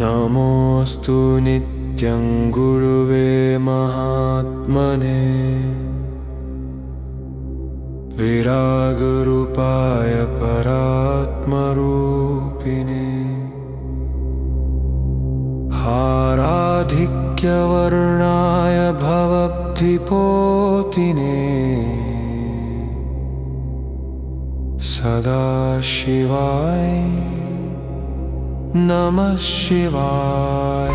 नमोऽस्तु नित्यं गुरुवे महात्मने विरागरूपाय परात्मरूपिणे हाराधिक्यवर्णाय भवब्धिपोतिने सदाशिवाय नमः शिवाय।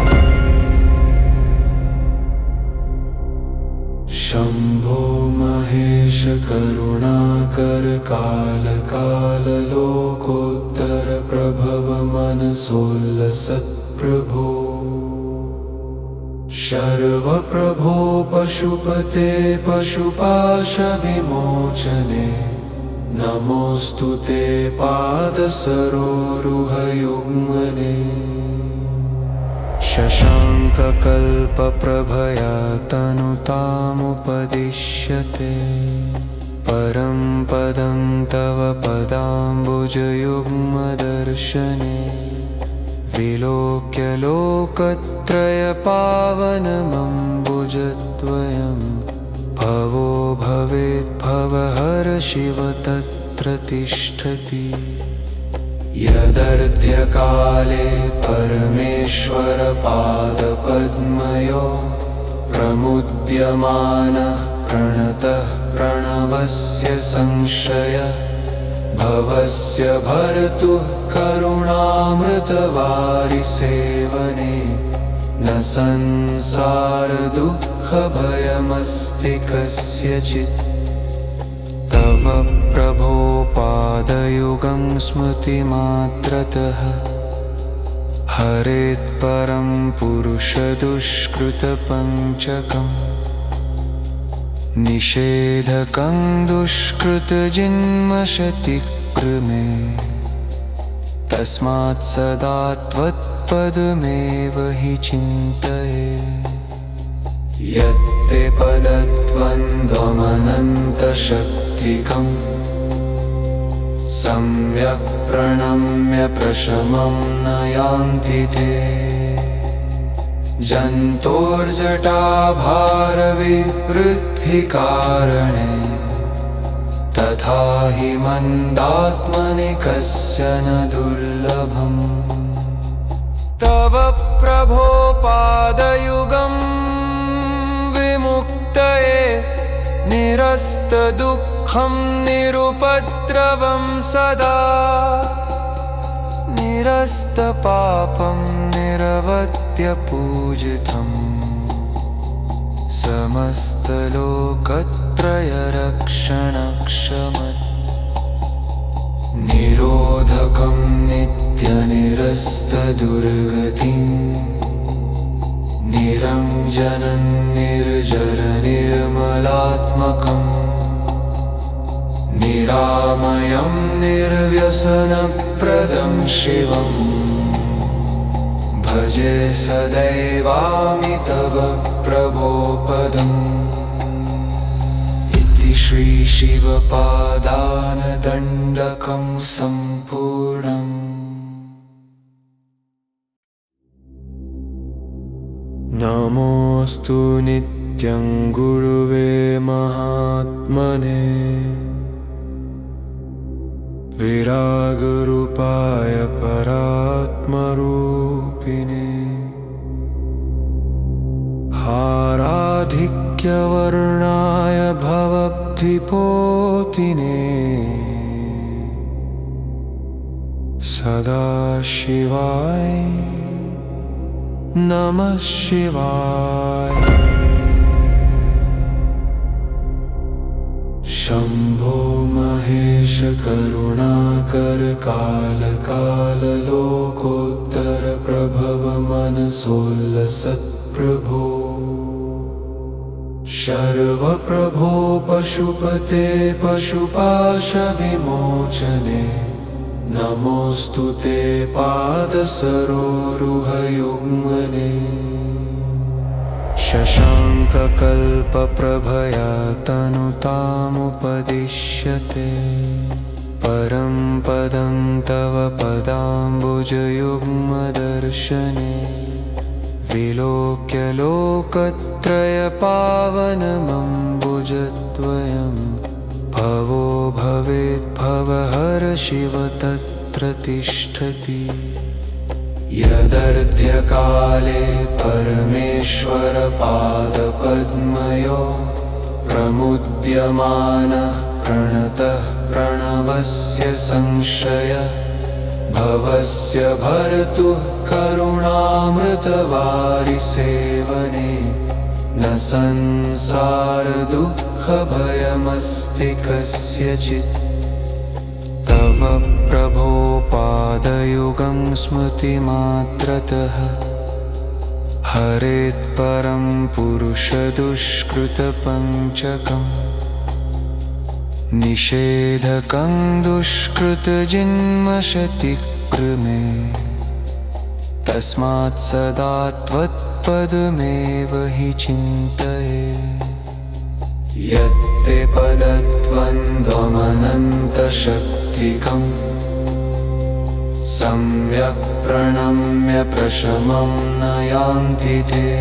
शंभो महेश करुणाकर काल काल लोकोत्तर प्रभव मनसोल्लसत् प्रभो। शर्व प्रभो पशुपते पशुपाश विमोचने नमोऽस्तु ते पादसरोरुहयुग्मने। शशाङ्ककल्पप्रभया तनुतामुपदिश्यते परं पदं तव पदाम्बुजयुग्मदर्शने। विलोक्य लोकत्रयपावनमम्बुजद्वयं भवो भवेद्भवहर शिव तत्र तिष्ठति। यदर्ध्यकाले परमेश्वर पादपद्मयो प्रमुद्यमानः प्रणतः प्रणवस्य संशय भवस्य भर्तु करुणामृतवारिसेवने। न संसार दुःख भयमस्ति कस्यचित्। तव प्रभो पादयुगं स्मृतिमात्रतः हरेत् परं पुरुषदुष्कृतपञ्चकम्। निषेधकं दुष्कृतजिन्मशतिक्रमे तस्मात् सदा त्वत्पदमेव हि चिन्तये। यत्ते पदद्वन्द्वमनन्तशक्तिकं सम्यक् प्रणम्य प्रशमं न यान्ति ते। जन्तोर्जटाभारविवृद्धिकारणे तथा हि मन्दात्मनि कस्य न दुर्लभम्। तव प्रभो पादयुगं विमुक्तये निरस्तदुःखं निरुपद्रवं सदा। निरस्तपापं निरवत्यपूजितं समस्तलोकत्रयरक्षणक्षमत्। निरोधकं नित्यनिरस्तदुर्गतिं निरञ्जनं निर्जरनिर्मलात्मकम्। निरामयं निर्व्यसनप्रदं शिवम् भजे सदैवामि तव प्रभो पदम्। इति श्री शिवपादानदण्डकं सम्पूर्णम्। नमोऽस्तु नित्यं गुरुवे महात्मने विरागरूपाय परात्मरूपिणे। हाराधिक्यवर्णाय भवब्धिपोतिने सदाशिवाय नमः शिवाय। शंभो महेश करुणाकर काल काल लोकोत्तर प्रभव मनसोल्लसत् प्रभो। शर्व प्रभो पशुपते पशुपाश विमोचने नमोऽस्तु ते पादसरोरुहयुग्मने। शशाङ्ककल्पप्रभया तनुतामुपदिश्यते परं पदं तव पदाम्बुजयुग्मदर्शने। विलोक्य लोकत्रयपावनमम्बुजद्वयं भवो भवेद्भवहर शिव तत्र तिष्ठति। यदर्ध्यकाले परमेश्वर पादपद्मयो प्रमुद्यमानः प्रणतः प्रणवस्य संशय भवस्य भर्तुः करुणामृतवारिसेवने न संसारदुःखभयमस्ति कस्यचित्। तव प्रभो पादयुगं स्मृतिमात्रतः हरेत्परं पुरुषदुष्कृतपञ्चकम् निषेधकं दुष्कृतजन्मशतिक्रमे तस्मात् सदा त्वत्पदमेव हि चिन्तये। यत्ते पदद्वन्द्वमनन्तशक्तिकम् सम्यक् प्रणम्य प्रशमं न यान्ति ते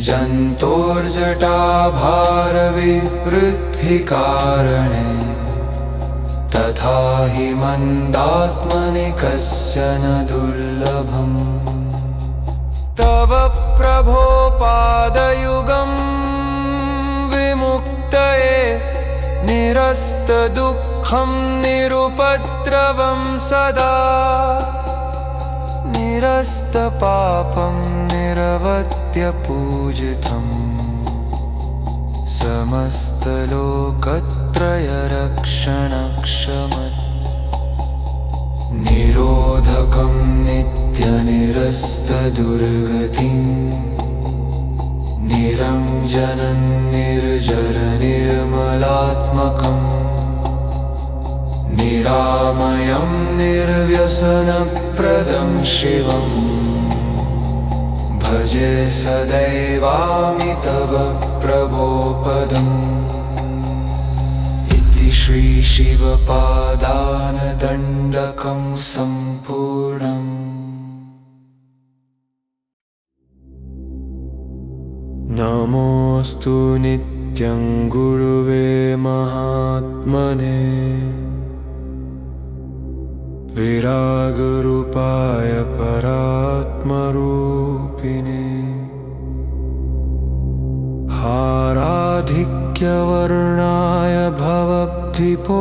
जन्तोर्जटाभारविवृद्धिकारणे तथा हि मन्दात्मनि कस्य न दुर्लभम्। तव प्रभो पादयुगं विमुक्तये निरस्तदुःखं निरुपद्रवं सदा निरस्तपापं निरवद्यपूजितम् समस्तलोकत्रयरक्षणक्षमत् निरोधकं नित्यनिरस्तदुर्गतिम् निरञ्जनं निर्जरनिर्मलात्मकम् निरामयं निर्व्यसनप्रदं शिवम् भजे सदैवामि तव प्रभो पदम्। इति श्री शिवपादानदण्डकं सम्पूर्णम्। नमोऽस्तु नित्यं गुरुवे महात्मने विरागरूपाय परात्मरूपिणे हाराधिक्यवर्णाय भवब्धिपोतिने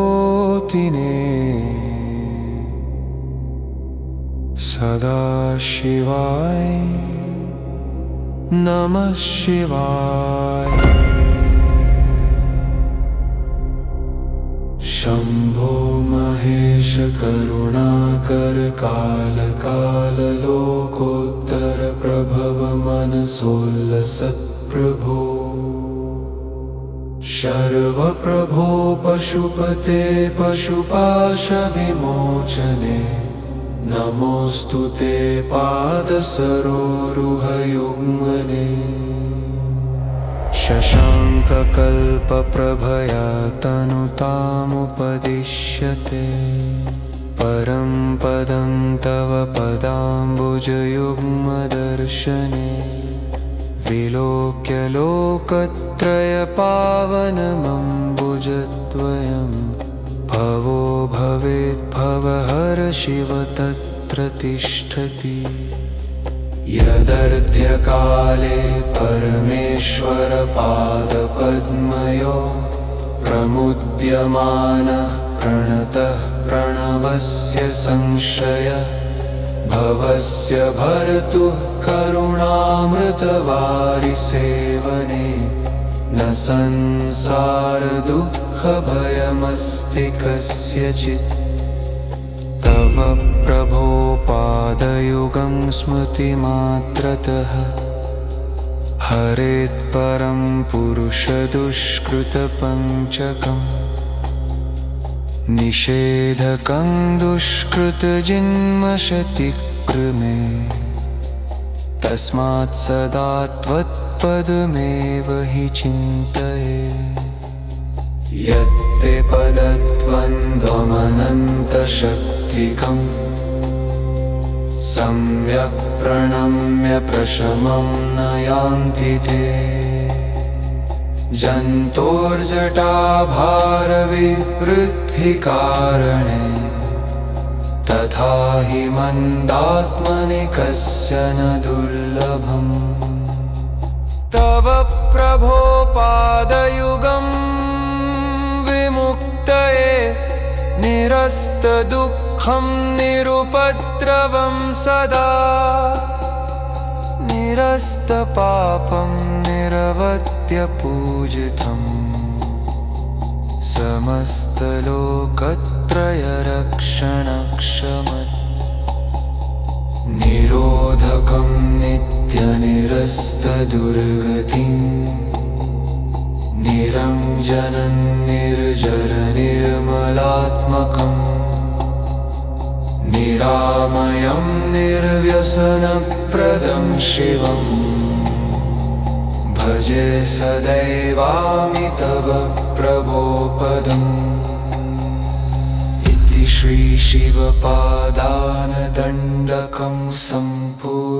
सदाशिवाय नमः शिवाय। शम्भो महेश करुणाकर काल काल लोकोत्तर प्रभव मनसोल्लसत्प्रभो शर्वप्रभो पशुपते पशुपाशविमोचने नमोऽस्तु ते पादसरोरुहयुग्मने। शशाङ्ककल्पप्रभया तनुतामुपदिश्यते परं पदं तव पदाम्बुजयुग्मदर्शने विलोक्य लोकत्रयपावनमम्बुजद्वयं भवो भवेद्भवहर शिव तत्र तिष्ठति। यदर्ध्यकाले परमेश्वरपादपद्मयो प्रमुद्यमानः प्रणतः प्रणवस्य संश्रय भवस्य भर्तुः करुणामृतवारिसेवने न संसारदुःखभयमस्ति कस्यचित्। तव प्रभो पादयुगं स्मृतिमात्रतः हरेत्परं पुरुषदुष्कृतपञ्चकम् निषेधकं दुष्कृतजन्मशतिक्रमे तस्मात् सदा त्वत्पदमेव हि चिन्तये। यत्ते पदद्वन्द्वमनन्तशक्तिकम् सम्यक् प्रणम्य प्रशमं न यान्ति ते जन्तोर्जटाभारविवृद्धिकारणे तथा हि मन्दात्मनि कस्य न दुर्लभम्। तव प्रभो पादयुगं विमुक्तये निरस्तदुःखं सुखं निरुपद्रवं सदा निरस्तपापं निरवध्यपूजितम् समस्तलोकत्रयरक्षणक्षमत् निरोधकं नित्यनिरस्तदुर्गतिं निरञ्जनं निर्जरनिर्मलात्मकम् निरामयं निर्व्यसनप्रदं शिवम् भजे सदैवामि तव प्रभो पदम् इति श्री शिवपादानदण्डकं सम्पूर्णम्।